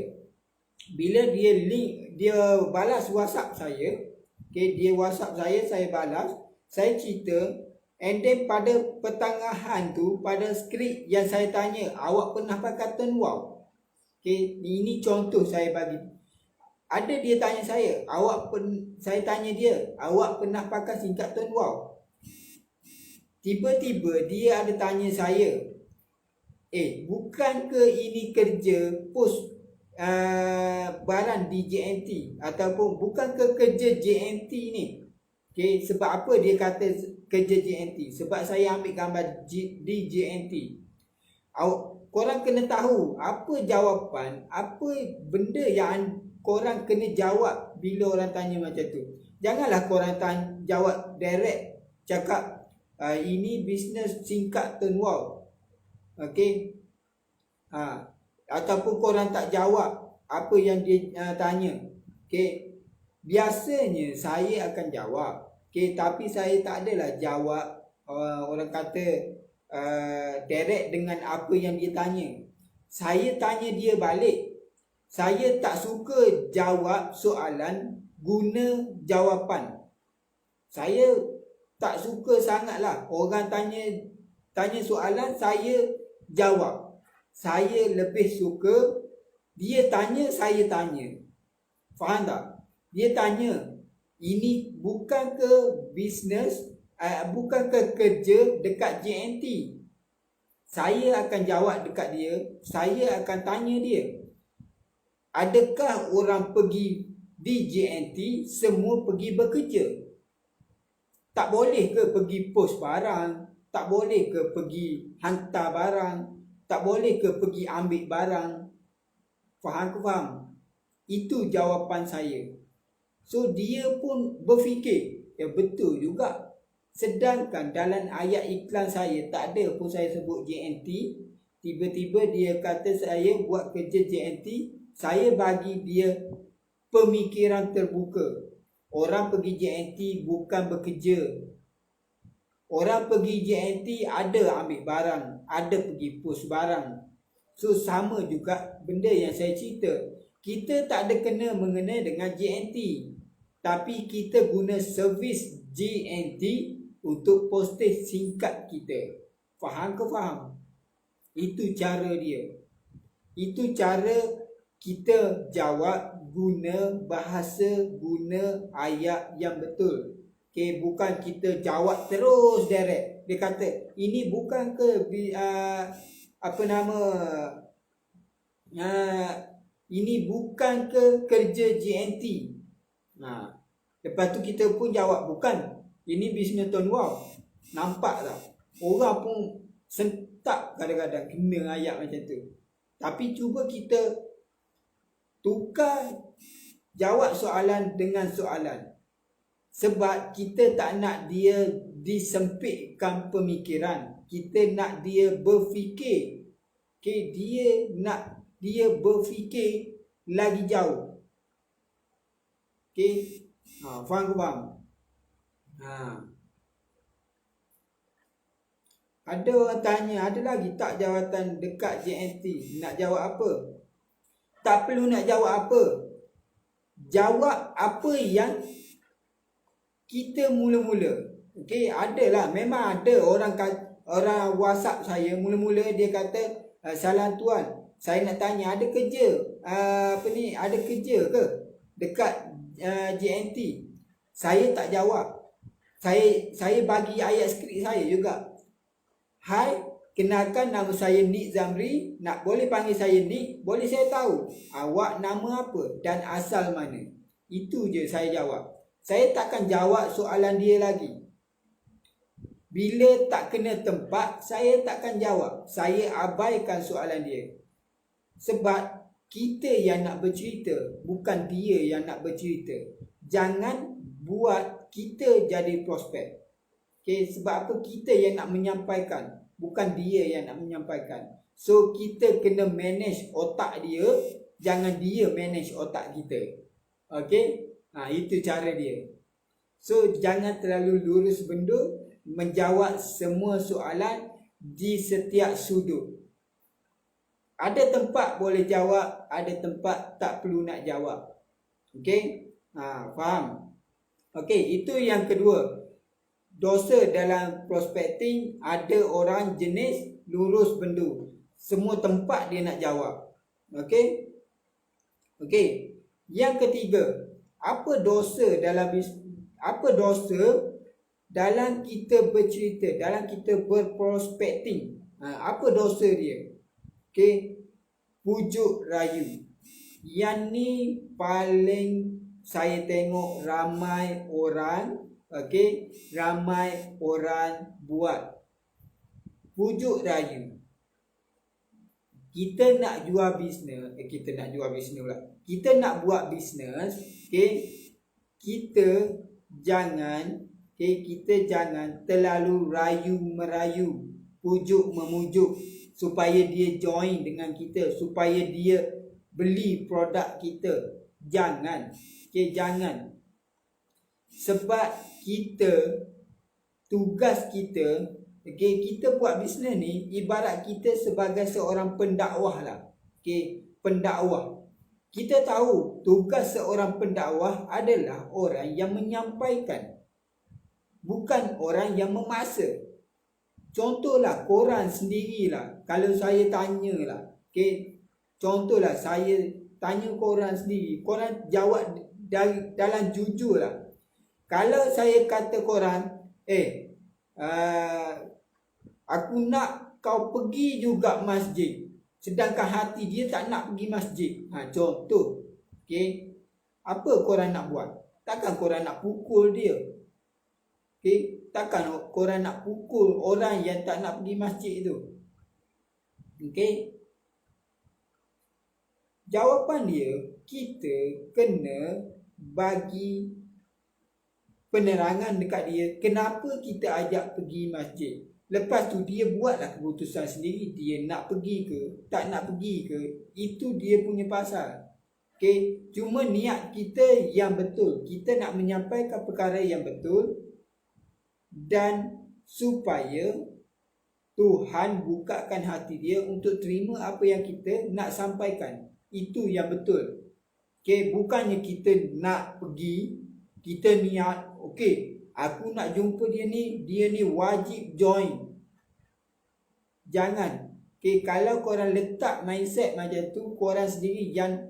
Bila dia balas WhatsApp saya, okay, dia WhatsApp saya balas, saya cerita, and then pada pertengahan tu, pada skrip yang saya tanya, awak pernah pakai turn wow? Okay, ini contoh saya bagi. Ada dia tanya saya, saya tanya dia, awak pernah pakai singkat turn wow? Tiba-tiba dia ada tanya saya, bukan ke ini kerja post barang di JNT, ataupun bukan ke kerja JNT ni? Okay, sebab apa dia kata kerja JNT? Sebab saya ambil gambar di JNT. Korang kena tahu apa jawapan, apa benda yang korang kena jawab bila orang tanya macam tu. Janganlah korang jawab direct, cakap ini bisnes singkat turn wow. Okay, ataupun korang tak jawab apa yang dia tanya. Okay, biasanya saya akan jawab. Okay, tapi saya tak adalah jawab orang kata direct dengan apa yang dia tanya. Saya tanya dia balik. Saya tak suka jawab soalan guna jawapan. Saya tak suka sangatlah orang tanya soalan saya jawab. Saya lebih suka dia tanya, saya tanya. Faham tak? Dia tanya, ini bukan ke bisnes, bukan ke kerja dekat JNT. Saya akan jawab dekat dia. Saya akan tanya dia, adakah orang pergi di JNT semua pergi bekerja? Tak boleh ke pergi post barang? Tak boleh ke pergi hantar barang? Tak boleh ke pergi ambil barang? Faham ke faham? Itu jawapan saya. So dia pun berfikir, ya betul juga. Sedangkan dalam ayat iklan saya tak ada pun saya sebut JNT. Tiba-tiba dia kata saya buat kerja JNT. Saya bagi dia pemikiran terbuka. Orang pergi JNT bukan bekerja. Orang pergi JNT ada ambil barang, ada pergi post barang. So sama juga benda yang saya cerita. Kita tak ada kena mengenai dengan JNT, tapi kita guna servis JNT untuk postage singkat kita. Faham ke faham? Itu cara dia. Itu cara kita jawab guna bahasa, guna ayat yang betul. Okay, bukan kita jawab terus direct. Dia kata, ini bukan ke ini bukan ke kerja JNT. Lepas tu kita pun jawab, bukan. Ini bisnes Tuan Wow. Nampak tak? Orang pun sentak kadang-kadang kena ayat macam tu. Tapi cuba kita tukar jawab soalan dengan soalan. Sebab kita tak nak dia disempitkan pemikiran. Kita nak dia berfikir. Okay, dia berfikir lagi jauh. Okay, faham ke faham? Ada orang tanya, ada lagi tak jawatan dekat JNT? Nak jawab apa? Tak perlu nak jawab apa. Jawab apa yang kita mula-mula. Okay, adalah, memang ada orang WhatsApp saya mula-mula dia kata, salam tuan, saya nak tanya ada kerja ada kerja ke dekat JNT? Saya tak jawab. Saya bagi ayat skrip saya juga. Hai, kenalkan nama saya Nick Zamri. Nak boleh panggil saya Nick? Boleh saya tahu awak nama apa dan asal mana? Itu je saya jawab. Saya takkan jawab soalan dia lagi. Bila tak kena tempat, saya takkan jawab. Saya abaikan soalan dia. Sebab kita yang nak bercerita, bukan dia yang nak bercerita. Jangan buat kita jadi prospek. Okay, sebab apa? Kita yang nak menyampaikan, bukan dia yang nak menyampaikan. So kita kena manage otak dia, jangan dia manage otak kita. Okay, itu cara dia. So jangan terlalu lurus bendur menjawab semua soalan di setiap sudut. Ada tempat boleh jawab, ada tempat tak perlu nak jawab. Okay, faham? Okay, itu yang kedua. Dosa dalam prospecting, ada orang jenis lurus bendur. Semua tempat dia nak jawab. Okay. Okay. Yang ketiga, apa dosa dalam kita bercerita, dalam kita berprospecting? Apa dosa dia? Okay. Pujuk rayu. Yang ni paling saya tengok ramai orang, ramai orang buat. Pujuk rayu. Kita nak jual bisnes, kita nak buat bisnes, kita jangan terlalu rayu merayu, pujuk memujuk supaya dia join dengan kita, supaya dia beli produk kita. Jangan. Jangan. Sebab tugas kita Okey, kita buat bisnes ni ibarat kita sebagai seorang pendakwah lah. Okey, pendakwah. Kita tahu tugas seorang pendakwah adalah orang yang menyampaikan, bukan orang yang memaksa. Contohlah korang sendirilah, kalau saya tanyalah, okey, contohlah saya tanya korang sendiri, korang jawab dalam jujur lah. Kalau saya kata korang, aku nak kau pergi juga masjid, sedangkan hati dia tak nak pergi masjid. Contoh. Okey. Apa korang nak buat? Takkan korang nak pukul dia? Okey, takkan korang nak pukul orang yang tak nak pergi masjid tu? Okey. Jawapan dia, kita kena bagi penerangan dekat dia kenapa kita ajak pergi masjid. Lepas tu dia buatlah keputusan sendiri, dia nak pergi ke tak nak pergi ke, itu dia punya pasal. Okey, cuma niat kita yang betul, kita nak menyampaikan perkara yang betul dan supaya Tuhan bukakan hati dia untuk terima apa yang kita nak sampaikan. Itu yang betul. Okey, bukannya kita nak pergi, kita niat, okey, aku nak jumpa dia ni wajib join. Jangan. Okey, kalau korang letak mindset macam tu, korang sendiri yang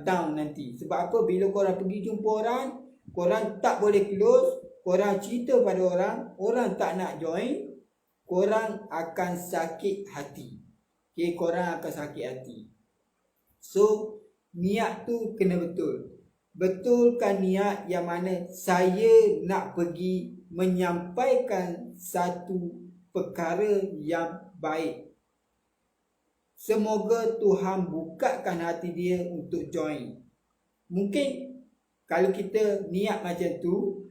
down nanti. Sebab apa? Bila korang pergi jumpa orang, korang tak boleh close, korang cerita pada orang, orang tak nak join, korang akan sakit hati. Okey, korang akan sakit hati. So, niat tu kena betul. Betulkan niat yang mana saya nak pergi menyampaikan satu perkara yang baik. Semoga Tuhan bukakan hati dia untuk join. Mungkin kalau kita niat macam tu,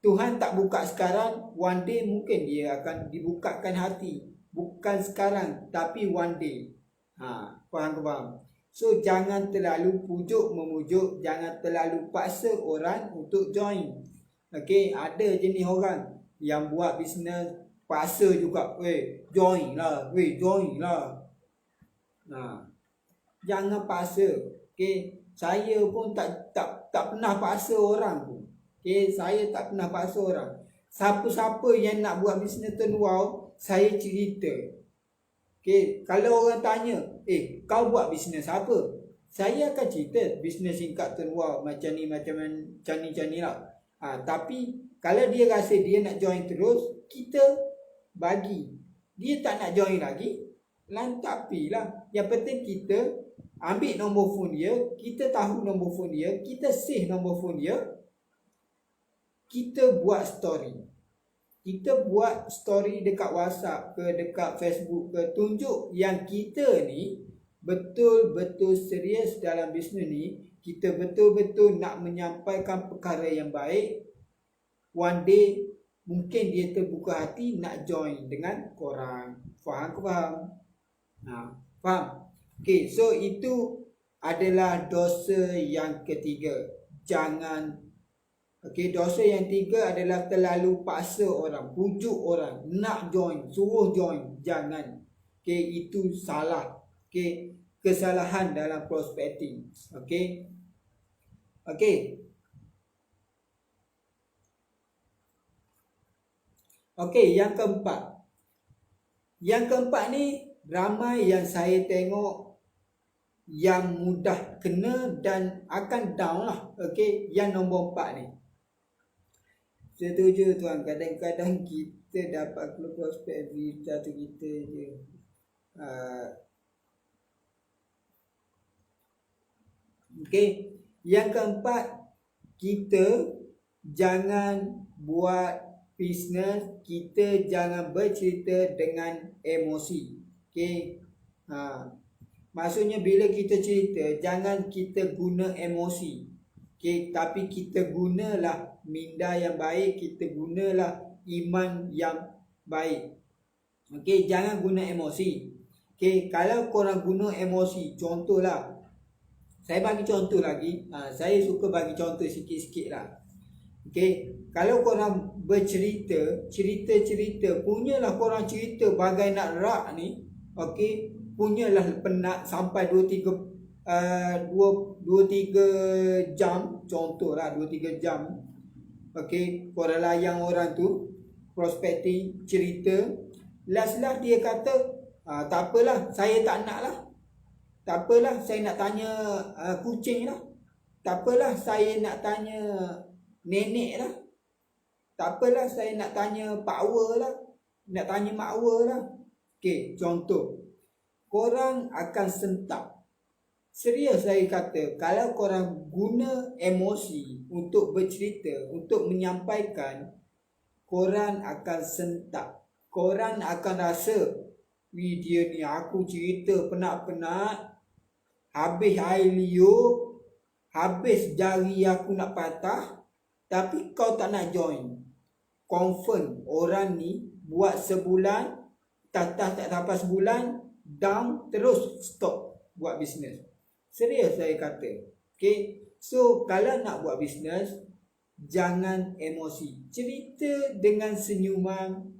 Tuhan tak buka sekarang, one day mungkin dia akan dibukakan hati. Bukan sekarang, tapi one day. Faham ke faham? So, jangan terlalu pujuk memujuk, jangan terlalu paksa orang untuk join. Okey, ada jenis orang yang buat bisnes paksa juga, join lah. Jangan paksa. Okey, saya pun tak pernah paksa orang pun. Okey, saya tak pernah paksa orang. Siapa-siapa yang nak buat bisnes turn wow, saya cerita. Okay, kalau orang tanya, kau buat bisnes apa? Saya akan cerita bisnes singkat turn wow macam ni lah. Tapi kalau dia rasa dia nak join terus, kita bagi. Dia tak nak join lagi, lantapilah. Yang penting kita ambil nombor phone dia, kita tahu nombor phone dia, kita save nombor phone dia, kita buat story. Kita buat story dekat WhatsApp ke, dekat Facebook ke, tunjuk yang kita ni betul-betul serius dalam bisnes ni. Kita betul-betul nak menyampaikan perkara yang baik. One day mungkin dia terbuka hati nak join dengan korang. Faham ke faham? Faham? Okay, so itu adalah dosa yang ketiga. Dosa yang tiga adalah terlalu paksa orang, pujuk orang, nak join, suruh join. Jangan. Itu salah. Kesalahan dalam prospecting. Yang keempat. Yang keempat ni ramai yang saya tengok yang mudah kena dan akan down lah. Yang nombor 4 ni. Setuju tuan, kadang-kadang kita dapat keluar prospek berita tu kita je. Yang keempat, kita jangan buat bisnes, kita jangan bercerita dengan emosi. Maksudnya bila kita cerita, jangan kita guna emosi. Tapi kita gunalah minda yang baik, kita gunalah iman yang baik. Jangan guna emosi. Kalau korang guna emosi, contohlah, saya bagi contoh lagi. Saya suka bagi contoh sikit-sikit lah. kalau korang bercerita, cerita-cerita, punyalah korang cerita bagai nak rak ni. Okey, punyalah penat sampai 2-3 jam, contohlah 2-3 jam. Okey, korang layang orang tu, prospecting, cerita. Last dia kata, tak apalah, saya tak nak lah. Tak apalah, saya nak tanya kucing lah. Tak apalah, saya nak tanya nenek lah. Tak apalah, saya nak tanya pakwa lah. Nak tanya makwa lah. Okey, contoh. Korang akan sentak. Serius saya kata, kalau korang guna emosi untuk bercerita, untuk menyampaikan, korang akan sentak. Korang akan rasa, dia ni aku cerita penat-penat, habis air liur, habis jari aku nak patah, tapi kau tak nak join. Confirm orang ni buat sebulan, tak sampai sebulan, down, terus stop buat bisnes. Serius saya kata. Okay, so kalau nak buat bisnes, jangan emosi. Cerita dengan senyuman,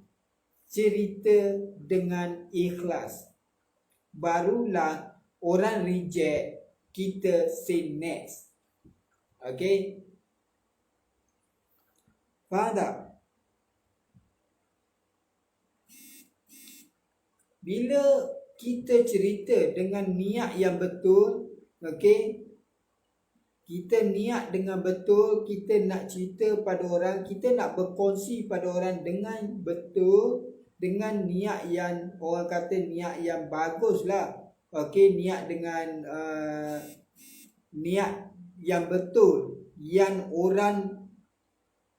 cerita dengan ikhlas. Barulah orang reject, kita say next. Okay, faham tak? Bila kita cerita dengan niat yang betul, okey, kita niat dengan betul, kita nak cerita pada orang, kita nak berkongsi pada orang dengan betul, dengan niat yang orang kata niat yang bagus lah. Okey, niat dengan niat yang betul, yang orang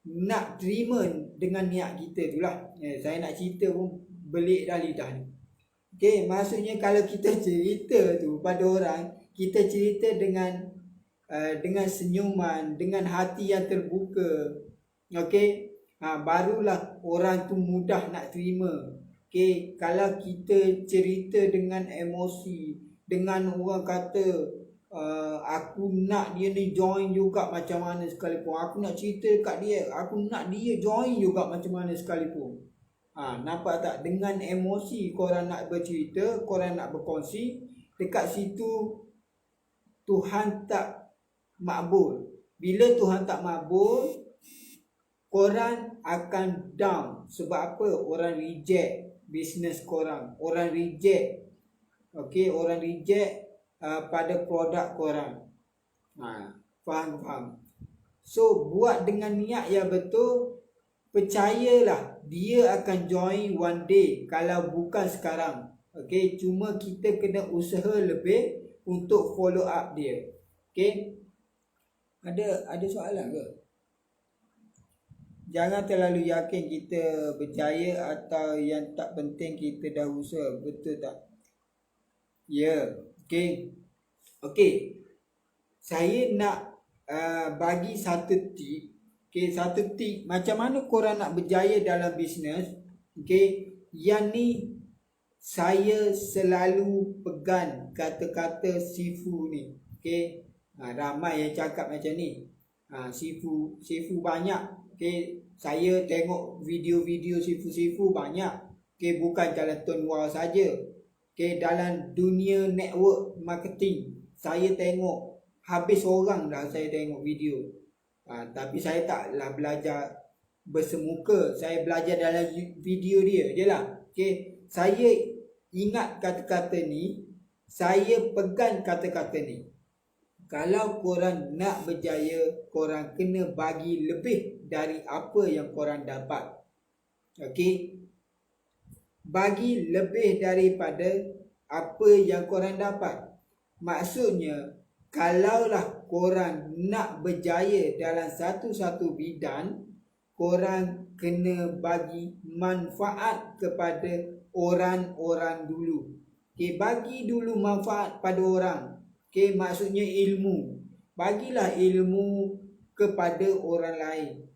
nak terima dengan niat kita tu lah. Saya nak cerita pun belik dah lidah ni. Okay, maksudnya kalau kita cerita tu pada orang, kita cerita dengan senyuman, dengan hati yang terbuka. Okay, barulah orang tu mudah nak terima. Okay, kalau kita cerita dengan emosi, dengan orang kata aku nak dia ni join juga macam mana sekalipun, aku nak cerita kat dia, aku nak dia join juga macam mana sekalipun. Nampak tak? Dengan emosi korang nak bercerita, korang nak berkongsi, dekat situ Tuhan tak makbul. Bila Tuhan tak makbul, korang akan down. Sebab apa? Orang reject bisnes korang. Orang reject, okay, orang reject pada produk korang. Faham? So, buat dengan niat yang betul. Percayalah, dia akan join one day, kalau bukan sekarang. Okay, cuma kita kena usaha lebih untuk follow up dia. Okay, ada soalan ke? Jangan terlalu yakin kita berjaya, atau yang tak penting kita dah usaha. Betul tak? Ya, okay. Saya nak bagi satu tip. Okay, satu tip macam mana korang nak berjaya dalam bisnes. Okay, yang ni saya selalu pegang kata-kata Sifu ni. Okay, ramai yang cakap macam ni. Sifu banyak. Okay, saya tengok video-video Sifu banyak. Okay, bukan Jalan Tun Wah saja. Okay, dalam dunia network marketing, saya tengok habis orang dah saya tengok video. Tapi saya taklah belajar bersemuka. Saya belajar dalam video dia je lah. Okay, saya ingat kata-kata ni, saya pegang kata-kata ni. Kalau korang nak berjaya, korang kena bagi lebih dari apa yang korang dapat. Okay, bagi lebih daripada apa yang korang dapat. Maksudnya, kalaulah korang nak berjaya dalam satu-satu bidang, korang kena bagi manfaat kepada orang-orang dulu. Okay, bagi dulu manfaat pada orang. Okay, maksudnya ilmu. Bagilah ilmu kepada orang lain.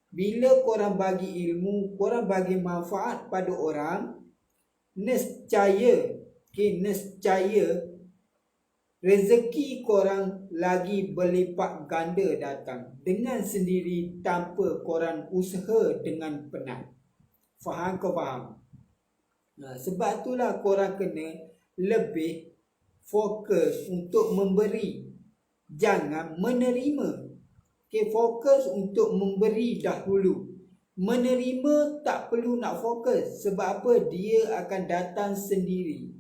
Bila korang bagi ilmu, korang bagi manfaat pada orang, nescaya rezeki korang lagi berlipat ganda datang dengan sendiri tanpa korang usaha dengan penat. Faham kau faham? Sebab itulah korang kena lebih fokus untuk memberi, jangan menerima. Fokus untuk memberi dahulu. Menerima tak perlu nak fokus. Sebab apa? Dia akan datang sendiri.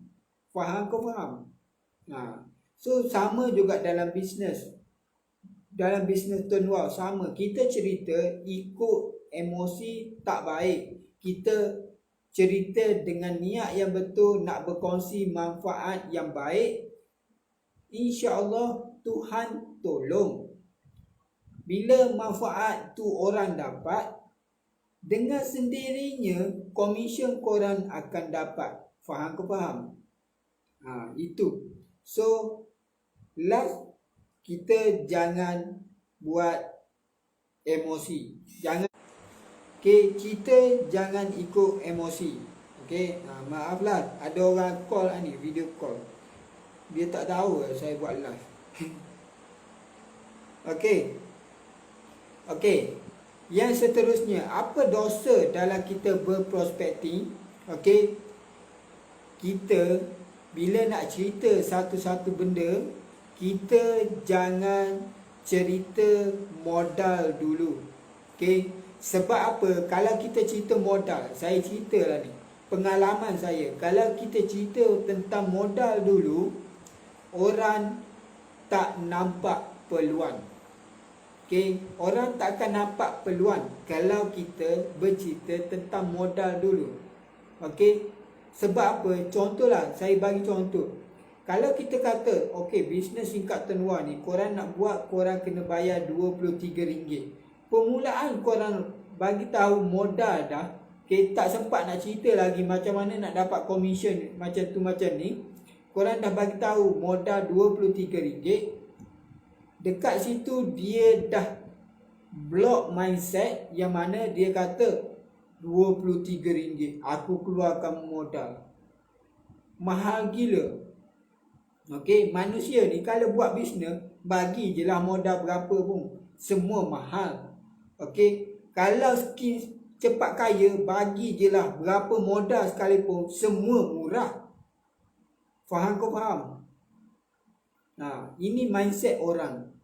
Faham kau faham? So sama juga dalam bisnes. Dalam bisnes turn wow sama. Kita cerita ikut emosi tak baik. Kita cerita dengan niat yang betul, nak berkongsi manfaat yang baik, insya-Allah Tuhan tolong. Bila manfaat tu orang dapat, dengan sendirinya komisen korang akan dapat. Faham ke faham? Itu. So last, kita jangan buat emosi. Kita jangan ikut emosi. Maaflah, ada orang call ni, video call. Dia tak tahu saya buat live. Okey. Yang seterusnya, apa dosa dalam kita berprospecting? Kita bila nak cerita satu-satu benda, kita jangan cerita modal dulu. Sebab apa? Kalau kita cerita modal, saya ceritalah ni, pengalaman saya. Kalau kita cerita tentang modal dulu, orang tak nampak peluang. Orang tak akan nampak peluang kalau kita bercerita tentang modal dulu. Sebab apa? Contohlah, saya bagi contoh. Kalau kita kata, bisnes singkat tenua ni, korang nak buat, korang kena bayar RM23. Permulaan korang bagi tahu modal dah. Tak sempat nak cerita lagi macam mana nak dapat komisen macam tu macam ni. Korang dah bagi tahu modal RM23. Dekat situ dia dah block mindset yang mana dia kata RM23 aku keluarkan modal. Mahal gila. Manusia ni kalau buat bisnes, bagi je lah modal berapa pun, semua mahal. Kalau skin cepat kaya, bagi je lah berapa modal sekalipun, semua murah. Faham kau faham? Ini mindset orang.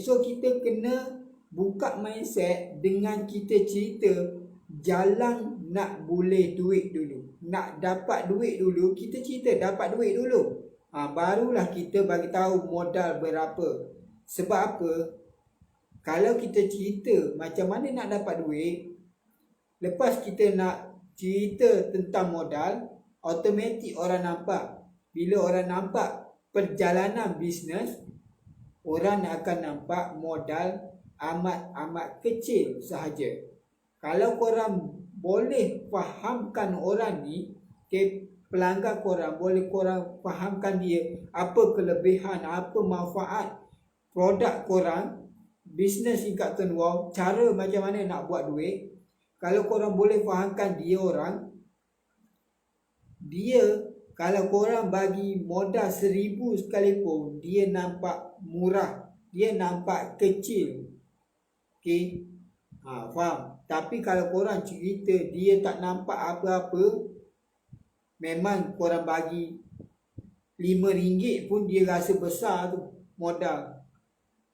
So kita kena buka mindset dengan kita cerita jalan nak boleh duit dulu. Nak dapat duit dulu, kita cerita dapat duit dulu. Barulah kita bagi tahu modal berapa. Sebab apa? Kalau kita cerita macam mana nak dapat duit, lepas kita nak cerita tentang modal, automatik orang nampak. Bila orang nampak perjalanan bisnes, orang akan nampak modal amat kecil sahaja. Kalau korang boleh fahamkan orang ni, pelanggan korang, boleh korang fahamkan dia apa kelebihan, apa manfaat produk korang, bisnes singkat tenua, cara macam mana nak buat duit. Kalau korang boleh fahamkan dia orang, dia kalau korang bagi modal 1,000 sekalipun, dia nampak murah, dia nampak kecil. Faham? Tapi kalau korang cerita dia tak nampak apa-apa, memang korang bagi RM5 pun dia rasa besar tu modal.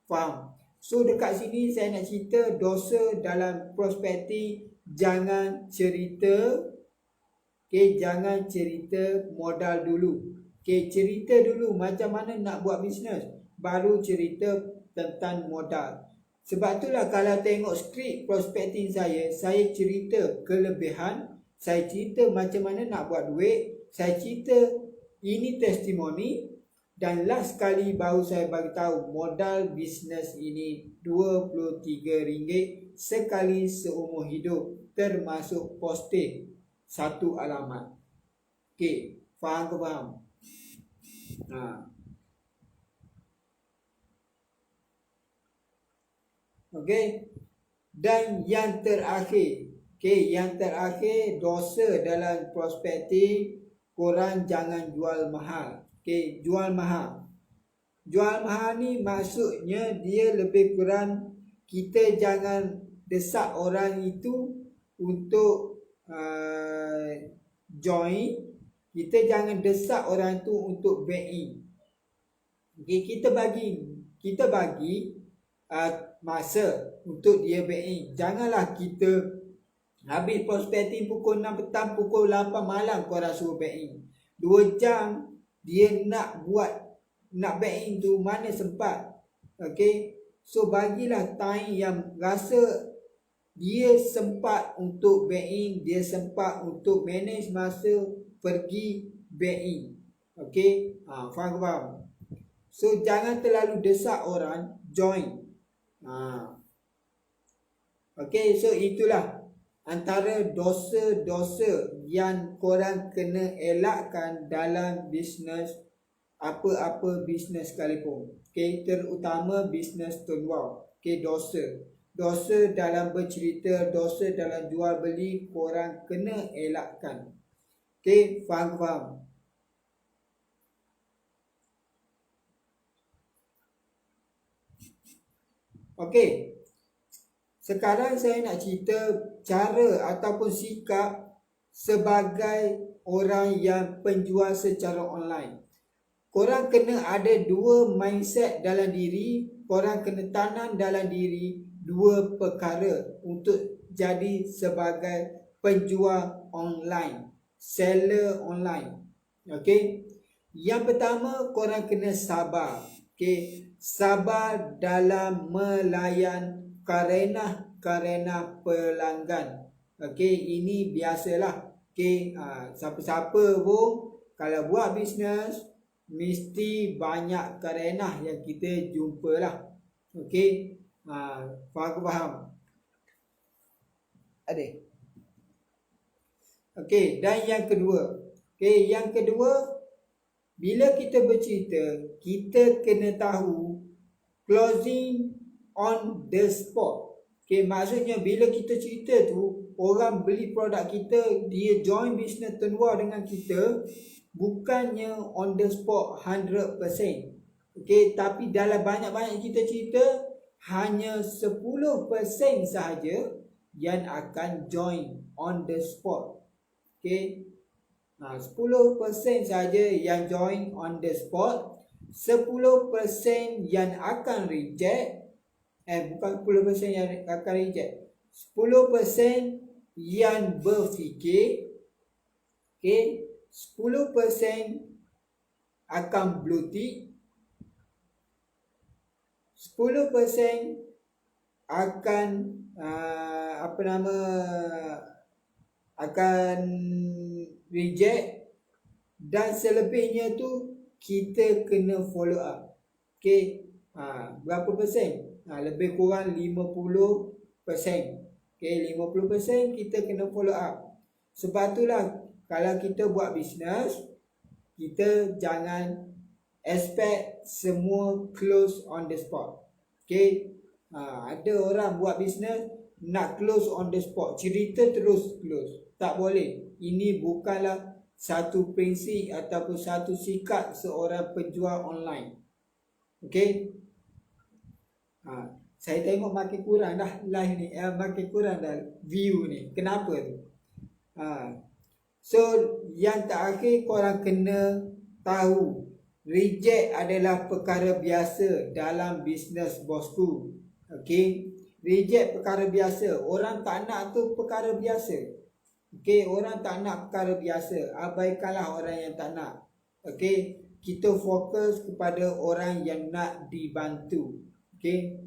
Faham? So dekat sini saya nak cerita dosa dalam prospecting. Jangan cerita jangan cerita modal dulu. Cerita dulu macam mana nak buat bisnes, baru cerita tentang modal. Sebab itulah kalau tengok skrip prospecting saya cerita kelebihan, saya cerita macam mana nak buat duit, saya cerita ini testimoni, dan last kali baru saya bagi tahu modal bisnes ini RM23 sekali seumur hidup, termasuk posting satu alamat. Faham ke faham? Dan yang terakhir, dosa dalam prospecting, korang jangan jual mahal. Jual mahal. Jual mahal ni maksudnya dia lebih kurang kita jangan desak orang itu untuk join. Kita jangan desak orang tu untuk back in. Okay, kita bagi masa untuk dia back in. Janganlah kita habis prospecting pukul 6 petang, pukul 8 malam korang suruh back in. 2 jam dia nak back in tu mana sempat. Okay, so bagilah time yang rasa dia sempat untuk back in, dia sempat untuk manage masa pergi back in. Okay, faham? So jangan terlalu desak orang join. Okay, so itulah antara dosa-dosa yang korang kena elakkan dalam bisnes, apa-apa bisnes sekalipun. Okay, terutama bisnes Tuan. Okay, dosa dalam bercerita, dosa dalam jual beli korang kena elakkan. Okay, faham? Okay, sekarang saya nak cerita cara ataupun sikap sebagai orang yang penjual secara online. Korang kena ada 2 mindset dalam diri. Korang kena tanam dalam diri 2 perkara untuk jadi sebagai penjual online, seller online. Okay, yang pertama korang kena sabar. Okay, sabar dalam melayan karena pelanggan. Okay, ini biasalah. Okay, siapa-siapa pun kalau buat bisnes mesti banyak karena yang kita jumpa lah. Okay, faham? Adik. Okay, dan yang kedua, bila kita bercerita, kita kena tahu closing on the spot. Okay, maksudnya bila kita cerita tu, orang beli produk kita, dia join bisnes Tuan dengan kita, bukannya on the spot 100%. Okay, tapi dalam banyak-banyak kita cerita, hanya 10% sahaja yang akan join on the spot. Okay, 10% saja yang join on the spot. 10% yang akan reject. Bukan 10% yang akan reject, 10% yang berfikir. Okay, 10% akan blue tick, 10% akan akan reject, dan selebihnya tu kita kena follow up. Okay, berapa persen? Lebih kurang 50%. Okay, 50% kita kena follow up. Sebab itulah kalau kita buat bisnes, kita jangan expect semua close on the spot. Okay, ada orang buat bisnes nak close on the spot, cerita terus close. Tak boleh. Ini bukanlah satu prinsip ataupun satu sikap seorang penjual online. Okay, saya tengok makin kurang dah live ni, makin kurang dah view ni. Kenapa tu? So yang terakhir korang kena tahu, reject adalah perkara biasa dalam bisnes bosku. Okay, reject perkara biasa. Orang tak nak tu perkara biasa. Okay, orang tak nak perkara biasa. Abaikanlah orang yang tak nak. Okay, kita fokus kepada orang yang nak dibantu. Okay,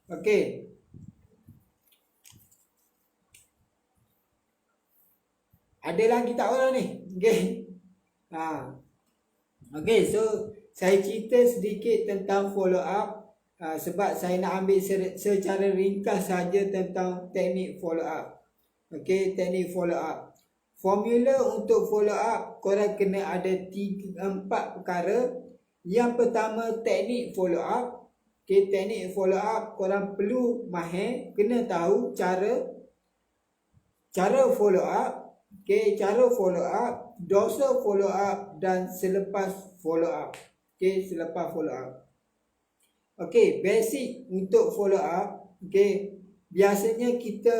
okay. Ada lagi tak orang ni? Okay. Okay, so saya cerita sedikit tentang follow up, sebab saya nak ambil secara ringkas saja tentang teknik follow up. Okay, teknik follow up. Formula untuk follow up, korang kena ada 4 perkara. Yang pertama, teknik follow up. Okay, teknik follow up korang perlu mahir, kena tahu cara cara follow up, okey, cara follow up, dosa follow up dan selepas follow up. Okey, selepas follow up. Okey, basic untuk follow up, okey, biasanya kita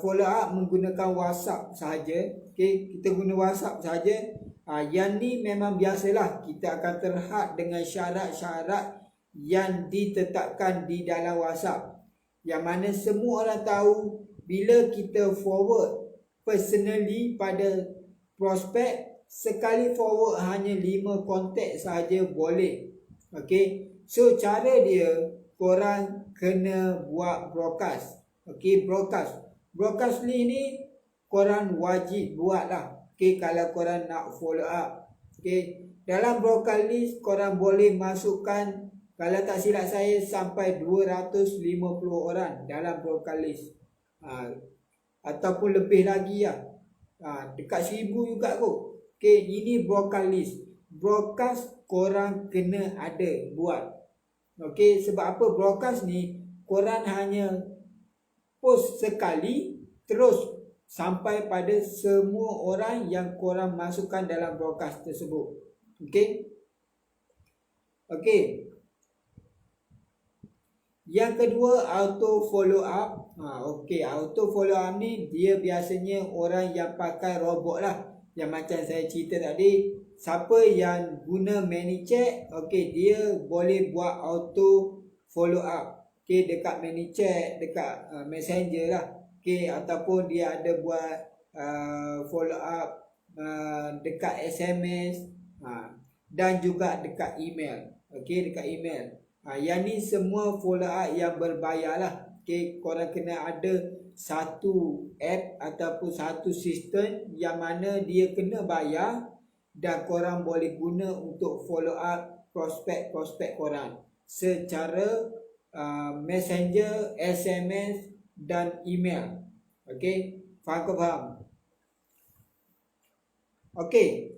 follow up menggunakan WhatsApp sahaja. Okey, kita guna WhatsApp sahaja. Yang ni memang biasalah, kita akan terhad dengan syarat-syarat yang ditetapkan di dalam WhatsApp, yang mana semua orang tahu bila kita forward personally pada prospek, sekali forward hanya 5 kontak sahaja boleh. Okey, so cara dia, korang kena buat broadcast. Okey, broadcast ni korang wajib buat lah. Okey, kalau korang nak follow up. Okey, dalam broadcast list korang boleh masukkan, kalau tak silap saya, sampai 250 orang dalam broadcast list. Ataupun lebih lagi lah. Dekat 1000 juga kot. Okey, ini broadcast list. Broadcast korang kena ada buat. Okey, sebab apa? Broadcast ni korang hanya post sekali, terus sampai pada semua orang yang korang masukkan dalam broadcast tersebut. Okey. Okey. Yang kedua, auto follow up. Okey, auto follow up ni dia biasanya orang yang pakai robot lah. Yang macam saya cerita tadi, siapa yang guna ManyChat, okey, dia boleh buat auto follow up. Okey, dekat ManyChat, dekat Messenger lah. Okey, ataupun dia ada buat follow up dekat SMS, dan juga dekat email. Okey, dekat email. Yang ni semua follow up yang berbayar lah. Okey, korang kena ada satu app ataupun satu sistem yang mana dia kena bayar, dan korang boleh guna untuk follow up prospek-prospek korang secara Messenger, SMS dan email. Okey, faham? Okey.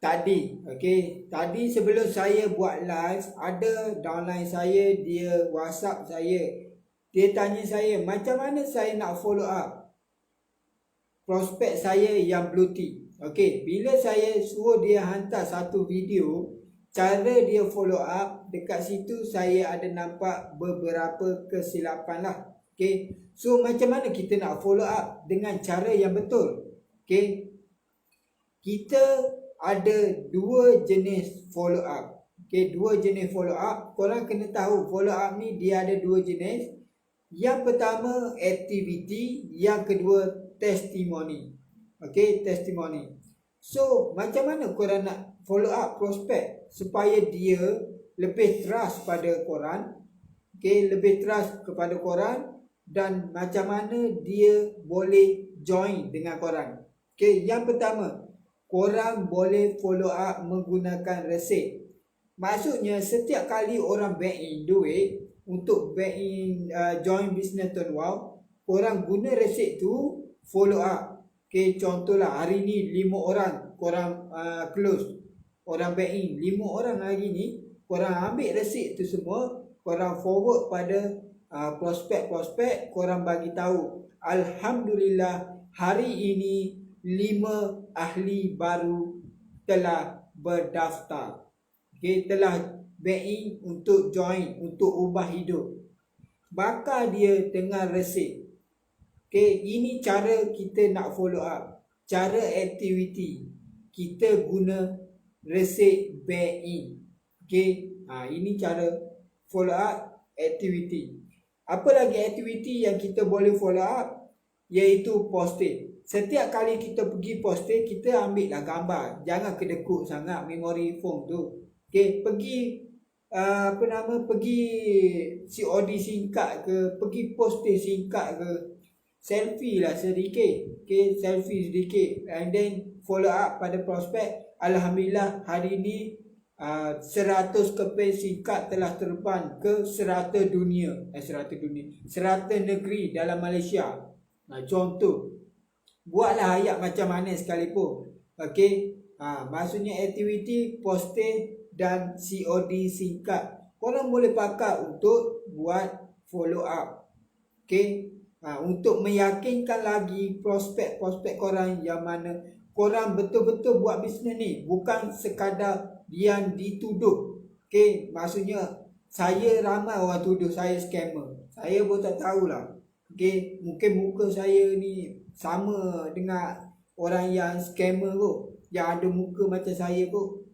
Tadi sebelum saya buat live, ada downline saya, dia WhatsApp saya. Dia tanya saya, macam mana saya nak follow up prospek saya yang blue tick. Okey, bila saya suruh dia hantar satu video cara dia follow up, dekat situ saya ada nampak beberapa kesilapan lah. Okey, so macam mana kita nak follow up dengan cara yang betul? Okey, kita ada dua jenis follow up. Okey, dua jenis follow up. Korang kena tahu follow up ni dia ada dua jenis. Yang pertama activity, yang kedua testimoni. Okey, testimoni. So, macam mana korang nak follow up prospek supaya dia lebih trust pada korang? Okey, lebih trust kepada korang, dan macam mana dia boleh join dengan korang? Okey, yang pertama, korang boleh follow up menggunakan resit. Maksudnya setiap kali orang bank in duit untuk bank in join business turn wow, korang guna resit tu follow up. Okey, contohlah hari ni 5 orang korang close, orang bank in 5 orang hari ni, korang ambil resit tu semua, korang forward pada prospek-prospek, korang bagi tahu, alhamdulillah hari ini 5 ahli baru telah berdaftar. Okey, telah bank in untuk join, untuk ubah hidup. Bakal dia dengan resit. Okey, ini cara kita nak follow up. Cara aktiviti, kita guna resit bank in. Okey, ini cara follow up aktiviti. Apa lagi aktiviti yang kita boleh follow up? Iaitu posting. Setiap kali kita pergi posting, kita ambil lah gambar. Jangan kedekut sangat memori foam tu. Okey, pergi pergi COD singkat ke, pergi posting singkat ke, selfie lah sedikit. Okey, selfie sedikit, and then follow up pada prospek. Alhamdulillah hari ni 100 keping singkat telah terbang ke 100 negeri dalam Malaysia. Contoh, buatlah ayat macam mana sekalipun. Okey, maksudnya aktiviti, posting dan COD singkat korang boleh pakai untuk buat follow up. Okey, Untuk meyakinkan lagi prospek-prospek korang yang mana korang betul-betul buat bisnes ni, bukan sekadar yang dituduh. Okay, maksudnya saya ramai orang tuduh saya scammer. Saya pun tak tahulah. Okay, mungkin muka saya ni sama dengan orang yang scammer kot, yang ada muka macam saya kot.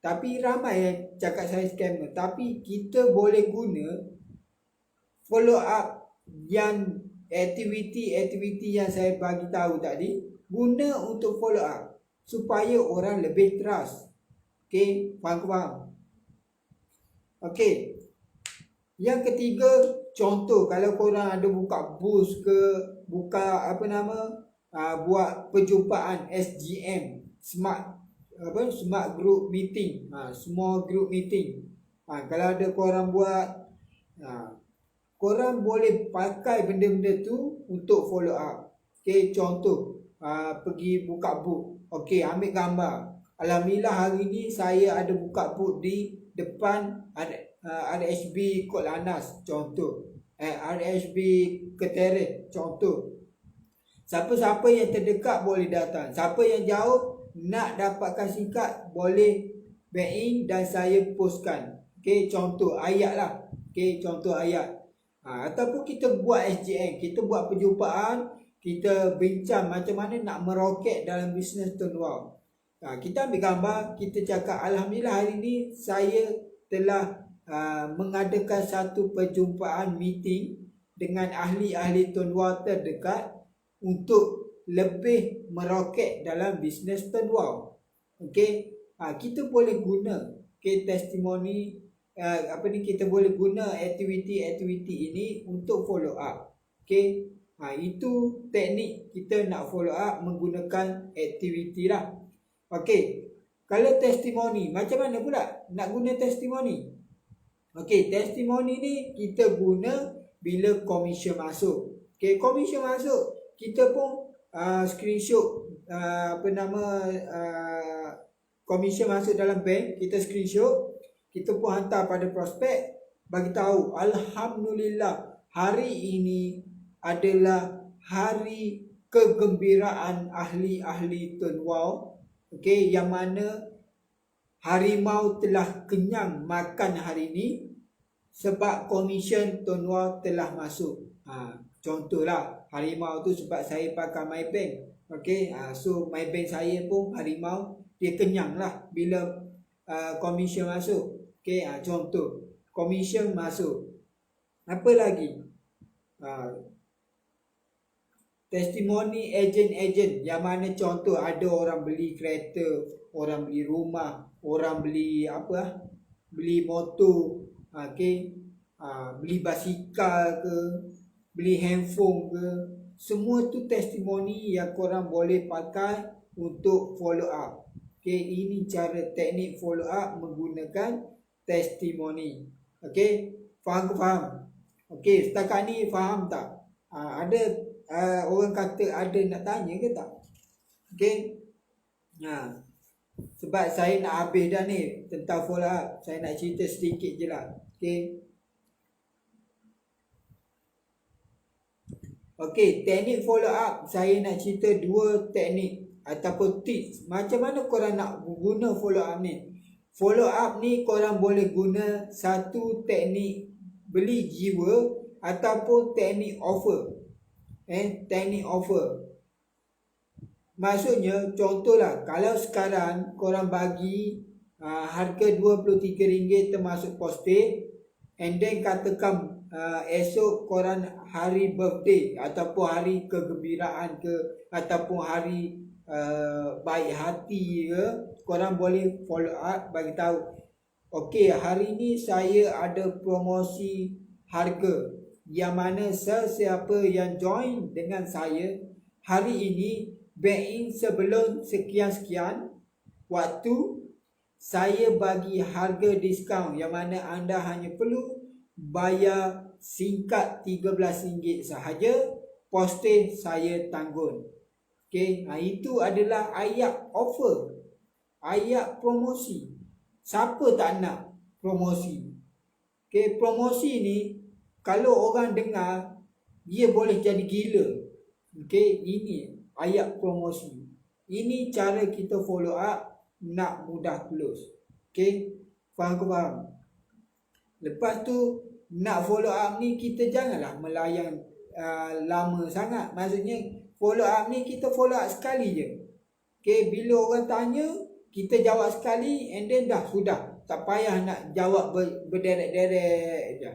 Tapi ramai yang cakap saya scammer. Tapi kita boleh guna follow up yang aktiviti yang saya bagi tahu tadi, guna untuk follow up supaya orang lebih trust. Okay, faham? Okay, yang ketiga, contoh kalau korang ada buka booth ke, buka buat perjumpaan SGM, smart group meeting, small group meeting. Kalau ada korang buat, korang boleh pakai benda-benda tu untuk follow up. Okay, contoh pergi buka booth. Okay, ambil gambar. Alhamdulillah hari ni saya ada buka booth di depan RHB Kot Landas, contoh. RHB Keterin, contoh. Siapa-siapa yang terdekat boleh datang. Siapa yang jauh nak dapatkan singkat boleh back in dan saya postkan. Okay, contoh ayat lah. Okay, contoh ayat. Ataupun kita buat SGM, kita buat perjumpaan, kita bincang macam mana nak meroket dalam bisnes turn wow. Kita ambil gambar, kita cakap alhamdulillah hari ni saya telah mengadakan satu perjumpaan meeting dengan ahli-ahli turn wow terdekat untuk lebih meroket dalam bisnes turn wow. Okay, kita boleh guna testimoni, kita boleh guna aktiviti ini untuk follow up. Okay, itu teknik kita nak follow up menggunakan aktiviti lah. Okay, kalau testimoni, macam mana pula nak guna testimoni? Okay, testimoni ni kita guna bila komisen masuk. Okay, komisen masuk, kita pun screenshot komisen masuk dalam bank, kita screenshot, kita pun hantar pada prospek, bagi tahu alhamdulillah hari ini adalah hari kegembiraan ahli-ahli turn wow. Okay, yang mana harimau telah kenyang makan hari ini sebab komisen turn wow telah masuk. Contohlah harimau tu sebab saya pakai Maybank. Okay, so Maybank saya pun harimau dia kenyang lah bila komisen masuk. Okay, contoh komisen masuk. Apa lagi? Testimoni ejen-ejen yang mana contoh ada orang beli kereta, orang beli rumah, orang beli beli motor, beli basikal ke, beli handphone ke, semua tu testimoni yang korang boleh pakai untuk follow up. Okay, ini cara teknik follow up menggunakan testimoni. Okay, faham? Okay, setakat ni faham tak? Ada orang kata ada nak tanya ke tak? Okay, sebab saya nak habis dah ni tentang follow up. Saya nak cerita sedikit je lah. Okay, teknik follow up, saya nak cerita dua teknik ataupun tips macam mana korang nak guna follow up ni. Follow up ni korang boleh guna satu teknik beli jiwa ataupun teknik offer. Teknik offer, maksudnya contohlah kalau sekarang korang bagi harga RM23 termasuk postage, and then katakan esok korang hari birthday ataupun hari kegembiraan ke, ataupun hari baik hati ke, korang boleh follow up bagi tahu, okey hari ni saya ada promosi harga yang mana sesiapa yang join dengan saya hari ini back in sebelum sekian-sekian waktu, saya bagi harga diskaun yang mana anda hanya perlu bayar singkat RM13 sahaja, postage saya tanggung. Okay, itu adalah ayat offer, ayat promosi. Siapa tak nak promosi? Okay, promosi ni kalau orang dengar dia boleh jadi gila. Okey, ini ayat promosi. Ini cara kita follow up nak mudah close. Okey, faham ke faham? Lepas tu nak follow up ni kita janganlah melayan lama sangat. Maksudnya follow up ni kita follow up sekali je. Okey, bila orang tanya kita jawab sekali and then dah sudah. Tak payah nak jawab berderet-deret je.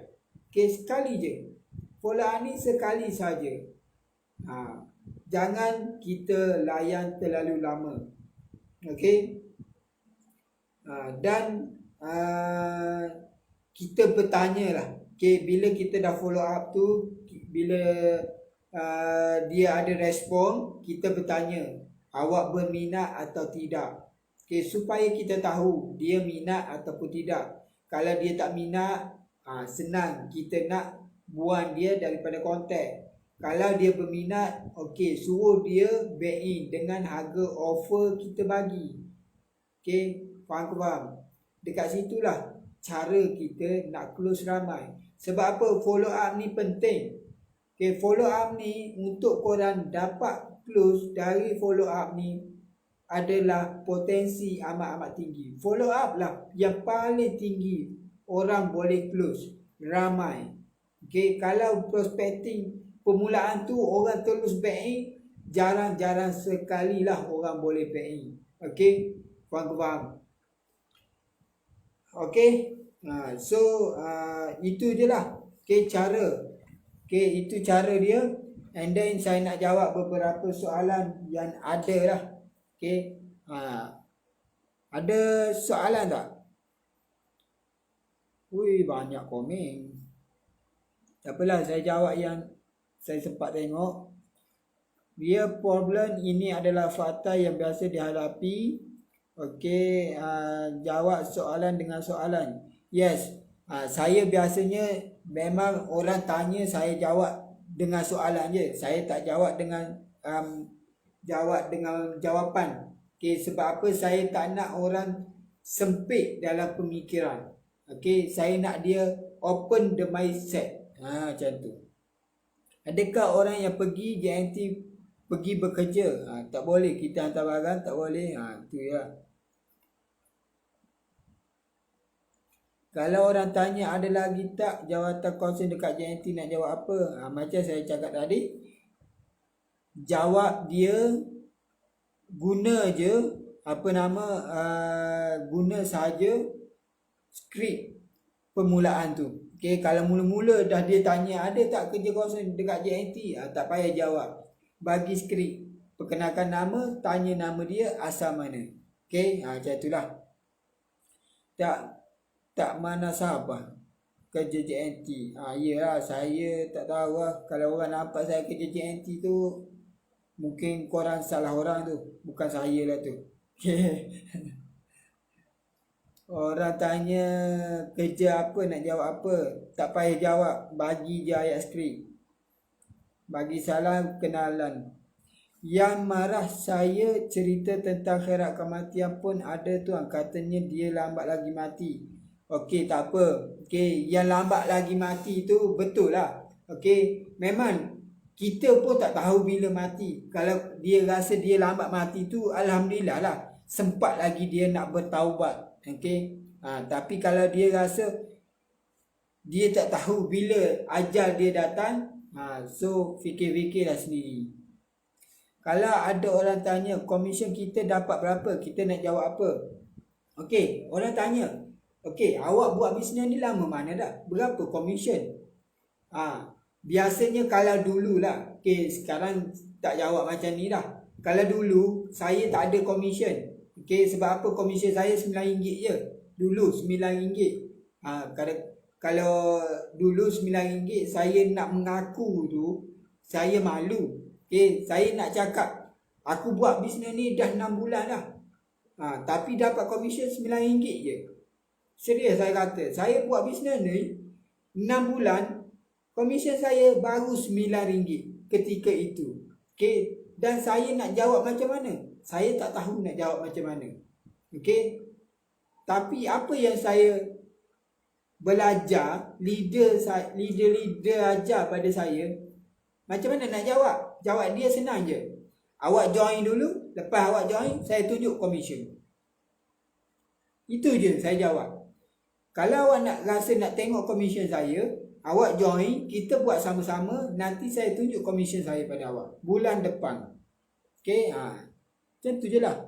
Okey, sekali je. Follow up ni sekali saja. Jangan kita layan terlalu lama. Okey. Dan kita bertanya lah. Okay, bila kita dah follow up tu, bila dia ada respon, kita bertanya, awak berminat atau tidak? Okay, supaya kita tahu dia minat ataupun tidak. Kalau dia tak minat, senang kita nak buang dia daripada kontak. Kalau dia berminat, okay, suruh dia back in dengan harga offer kita bagi. Okay, faham ke faham? Dekat situlah cara kita nak close ramai. Sebab apa? Follow up ni penting. Okay, follow up ni untuk korang dapat close dari follow up ni adalah potensi amat-amat tinggi. Follow up lah yang paling tinggi orang boleh close ramai. Okay, kalau prospecting permulaan tu orang terus back in, jarang-jarang sekali lah orang boleh back in. Okay, faham? Okay, so itu je lah. Okay, cara. Okay, itu cara dia. And then saya nak jawab beberapa soalan yang ada lah. Okay, ada soalan tak? Ui, banyak komen. Tak apalah, saya jawab yang saya sempat tengok. Dia problem ini adalah fakta yang biasa dihadapi. Okey, jawab soalan dengan soalan. Yes, saya biasanya memang orang tanya saya jawab dengan soalan je. Saya tak jawab dengan jawapan. Okey, sebab apa? Saya tak nak orang sempit dalam pemikiran. Okey, saya nak dia open the mindset. Macam tu. Adakah orang yang pergi JNT pergi bekerja? Tak boleh. Kita hantar barang tak boleh. Tu ya. Kalau orang tanya ada lagi tak jawatan konsen dekat JNT, nak jawab apa? Macam saya cakap tadi, jawab dia, guna je guna saja skrip permulaan tu. Okay, kalau mula-mula dah dia tanya ada tak kerja konsen dekat JNT, tak payah jawab. Bagi skrip, perkenalkan nama, tanya nama dia, asal mana. Okay, macam itulah. Tak mana sahabat kerja JNT. Iyalah, saya tak tahu lah. Kalau orang nampak saya kerja JNT tu, mungkin korang salah orang tu, bukan saya lah tu. Okay. Orang tanya kerja apa, nak jawab apa, tak payah jawab, bagi je ayat skrip. Bagi salam kenalan. Yang marah saya cerita tentang khairat kematian pun ada tuan, katanya dia lambat lagi mati. Okey, tak apa. Okey, yang lambat lagi mati tu betul lah. Okey, memang kita pun tak tahu bila mati. Kalau dia rasa dia lambat mati tu, alhamdulillah lah, sempat lagi dia nak bertaubat. Okey, tapi kalau dia rasa dia tak tahu bila ajal dia datang, so fikir-fikirlah sendiri. Kalau ada orang tanya komisen kita dapat berapa, kita nak jawab apa? Okey, orang tanya, okey, awak buat bisnes ni lama mana dah? Berapa komisen? Biasanya kalau dululah, okey, sekarang tak jawab macam ni dah. Kalau dulu saya tak ada komisen. Okey, sebab apa? Komisen saya RM9 je. Dulu RM9. Kalau dulu RM9, saya nak mengaku tu, saya malu. Okey, saya nak cakap aku buat bisnes ni dah 6 bulan dah. Tapi dapat komisen RM9 je. Serius saya kata, saya buat bisnes ni 6 bulan, komisen saya baru RM9 ketika itu. Okey, dan saya nak jawab macam mana? Saya tak tahu nak jawab macam mana. Okey, tapi apa yang saya belajar, leader ajar pada saya, Macam mana nak jawab? Jawab dia senang je. Awak join dulu, lepas awak join, saya tunjuk commission. Itu je saya jawab. Kalau awak nak rasa nak tengok commission saya, awak join, kita buat sama-sama, nanti saya tunjuk commission saya pada awak bulan depan. Okey, macam tu je lah.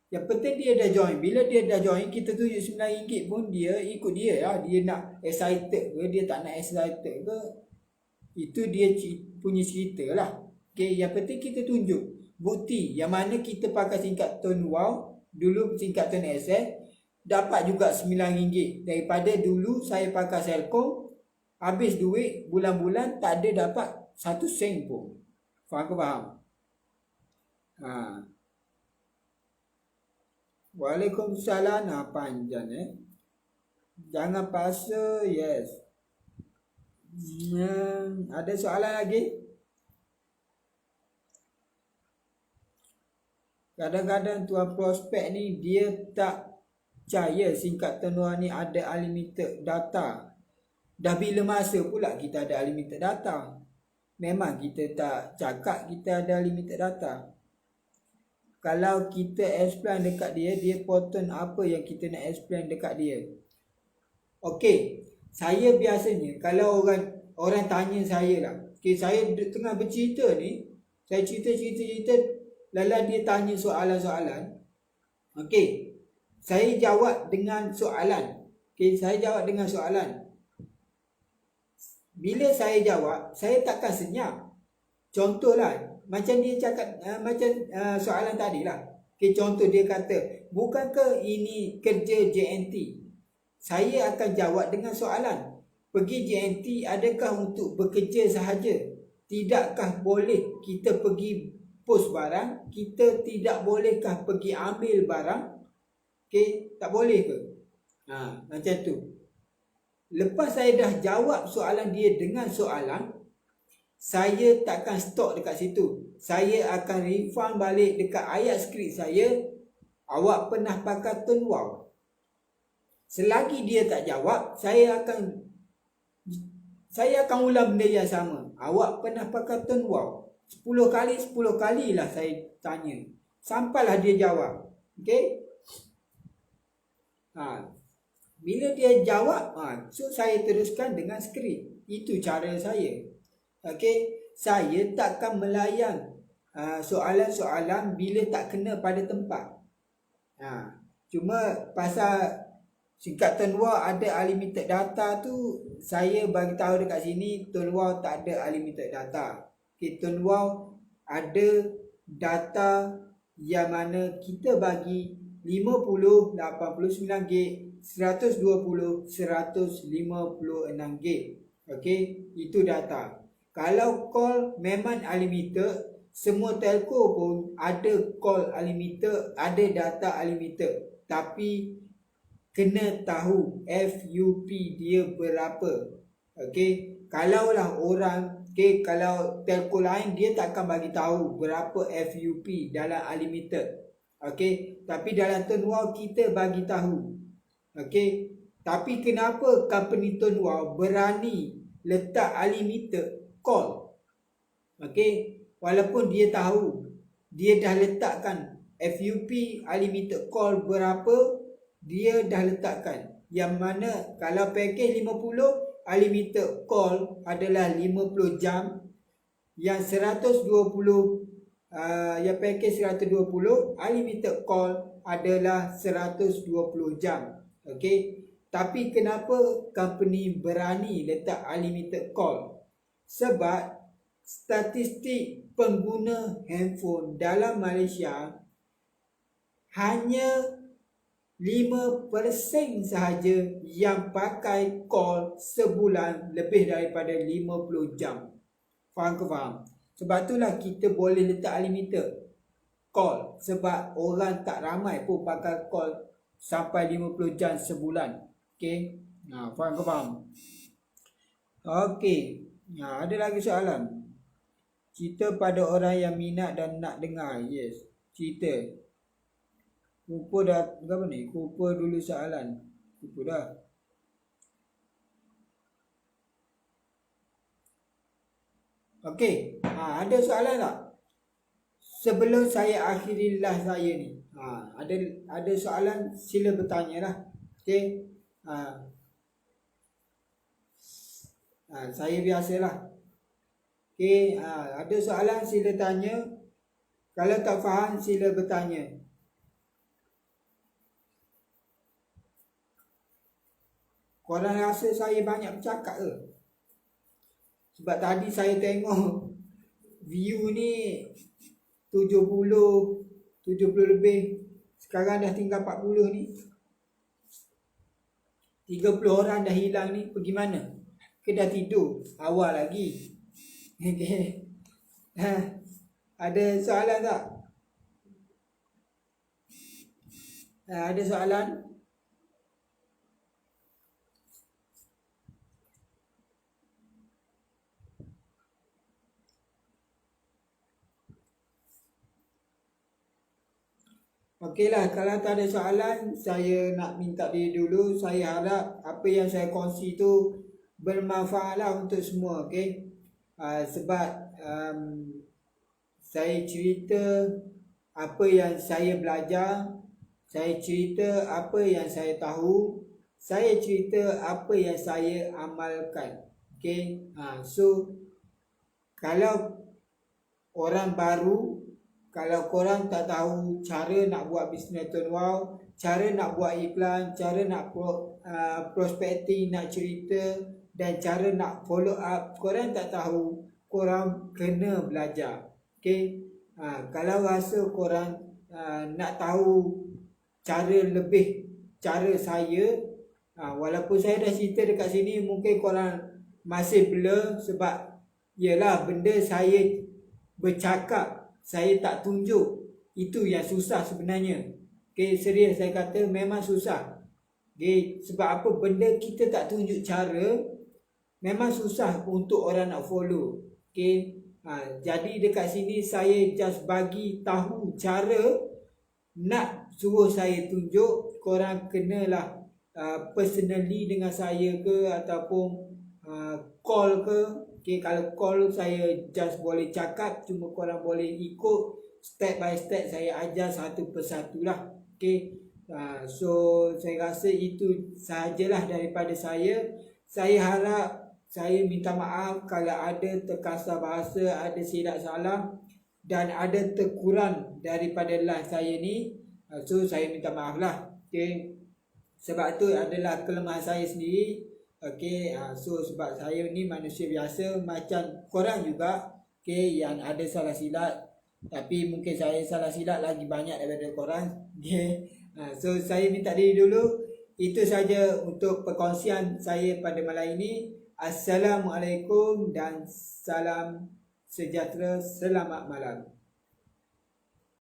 Yang penting dia dah join. Bila dia dah join, kita tunjuk RM9 pun dia ikut dia lah. Dia nak excited ke, dia tak nak excited ke, itu dia punya cerita lah. Okay, yang penting kita tunjuk bukti yang mana kita pakai singkatan wow, dulu singkatan SS, dapat juga RM9. Daripada dulu saya pakai Selcom, habis duit bulan-bulan tak ada dapat 1 sen pun. Faham ke faham? Waalaikumsalam. Panjang jangan paksa. Yes. Ada soalan lagi? Kadang-kadang tuan prospek ni dia tak percaya singkatan luar ni ada unlimited data. Dah bila masa pula kita ada unlimited data? Memang kita tak cakap kita ada unlimited data. Kalau kita explain dekat dia, dia potong apa yang kita nak explain dekat dia. Okey, saya biasanya kalau orang tanya saya lah, okay, saya tengah bercerita ni, saya cerita, lala dia tanya soalan-soalan. Okey, saya jawab dengan soalan. Okey, saya jawab dengan soalan. Bila saya jawab, saya takkan senyap. Contohlah, macam dia cakap, soalan tadi lah. Okay, contoh dia kata, bukankah ini kerja JNT? Saya akan jawab dengan soalan. Pergi JNT adakah untuk bekerja sahaja? Tidakkah boleh kita pergi post barang? Kita tidak bolehkah pergi ambil barang? Okay, tak boleh ke? Macam tu. Lepas saya dah jawab soalan dia dengan soalan, saya takkan stop dekat situ. Saya akan refund balik dekat ayat skrip saya. Awak pernah pakai tone wow? Selagi dia tak jawab, saya akan ulang benda yang sama. Awak pernah pakai tone wow? 10 kali lah saya tanya. Sampailah dia jawab. Okey? Bila dia jawab, so saya teruskan dengan skrip. Itu cara saya. Okey, saya takkan melayan soalan-soalan bila tak kena pada tempat. Cuma pasal singkatan luar ada unlimited data tu, saya bagi tahu dekat sini tone wow tak ada unlimited data. Okey, tone wow ada data yang mana kita bagi 50, 89 gig, 120, 156 gig. Okey, itu data. Kalau call memang unlimited, semua telco pun ada call unlimited, ada data unlimited. Tapi kena tahu FUP dia berapa. Okey, kalaulah orang, kalau telco lain dia takkan bagi tahu berapa FUP dalam unlimited. Okey, tapi dalam tone wow kita bagi tahu. Okey, tapi kenapa company tone wow berani letak unlimited call? Okey, walaupun dia tahu dia dah letakkan FUP unlimited call berapa, dia dah letakkan. Yang mana kalau package 50, unlimited call adalah 50 jam. Yang 120, yang package 120, unlimited call adalah 120 jam. Okey, tapi kenapa company berani letak unlimited call? Sebab statistik pengguna handphone dalam Malaysia hanya 5% sahaja yang pakai call sebulan lebih daripada 50 jam. Faham ke faham? Sebab itulah kita boleh letak unlimited call. Sebab orang tak ramai pun pakai call sampai 50 jam sebulan. Okey, faham ke faham? Okey, ada lagi soalan? Cerita pada orang yang minat dan nak dengar. Yes, cerita. Kupa dah, apa ni? Kupa dulu soalan. Kupa dah. Okey. Ada soalan tak? Sebelum saya akhiri live saya ni. Ada soalan sila bertanya lah. Okey. Saya biasalah. Okey, ada soalan sila tanya. Kalau tak faham sila bertanya. Korang rasa saya banyak bercakap ke? Sebab tadi saya tengok view ni 70 lebih. Sekarang dah tinggal 40 ni. 30 orang dah hilang ni. Pergi mana? Ke dah tidur? Awal lagi. Okay. Ada soalan tak? Ada soalan? Okeylah, kalau tak ada soalan, saya nak minta diri dulu. Saya harap apa yang saya kongsi tu bermanfaat lah untuk semua, okey? Sebab saya cerita apa yang saya belajar, saya cerita apa yang saya tahu, saya cerita apa yang saya amalkan, okey? So kalau orang baru, kalau korang tak tahu cara nak buat bisnes turn wow, cara nak buat iklan, cara nak prospecting, nak cerita dan cara nak follow up, korang tak tahu, korang kena belajar. Okay? Kalau rasa korang nak tahu cara saya, walaupun saya dah cerita dekat sini, mungkin korang masih blur sebab yelah benda saya bercakap saya tak tunjuk, itu yang susah sebenarnya. Okay, serius saya kata memang susah. Okay, sebab apa? Benda kita tak tunjuk cara, memang susah untuk orang nak follow. Okay, jadi dekat sini saya just bagi tahu cara. Nak suruh saya tunjuk, korang kenalah personally dengan saya ke ataupun call ke. Okay, kalau call saya just boleh cakap, cuma korang boleh ikut step by step saya ajar satu persatu lah. Okay, so saya rasa itu sahajalah daripada saya. Saya harap, saya minta maaf kalau ada terkasar bahasa, ada silap salah dan ada terkurang daripada live saya ni. So saya minta maaf lah. Okay, sebab tu adalah kelemahan saya sendiri. Okay, so sebab saya ni manusia biasa macam korang juga, okay, yang ada salah silap. Tapi mungkin saya salah silap lagi banyak daripada korang. Okay, so saya minta diri dulu. Itu saja untuk perkongsian saya pada malam ini. Assalamualaikum dan salam sejahtera. Selamat malam.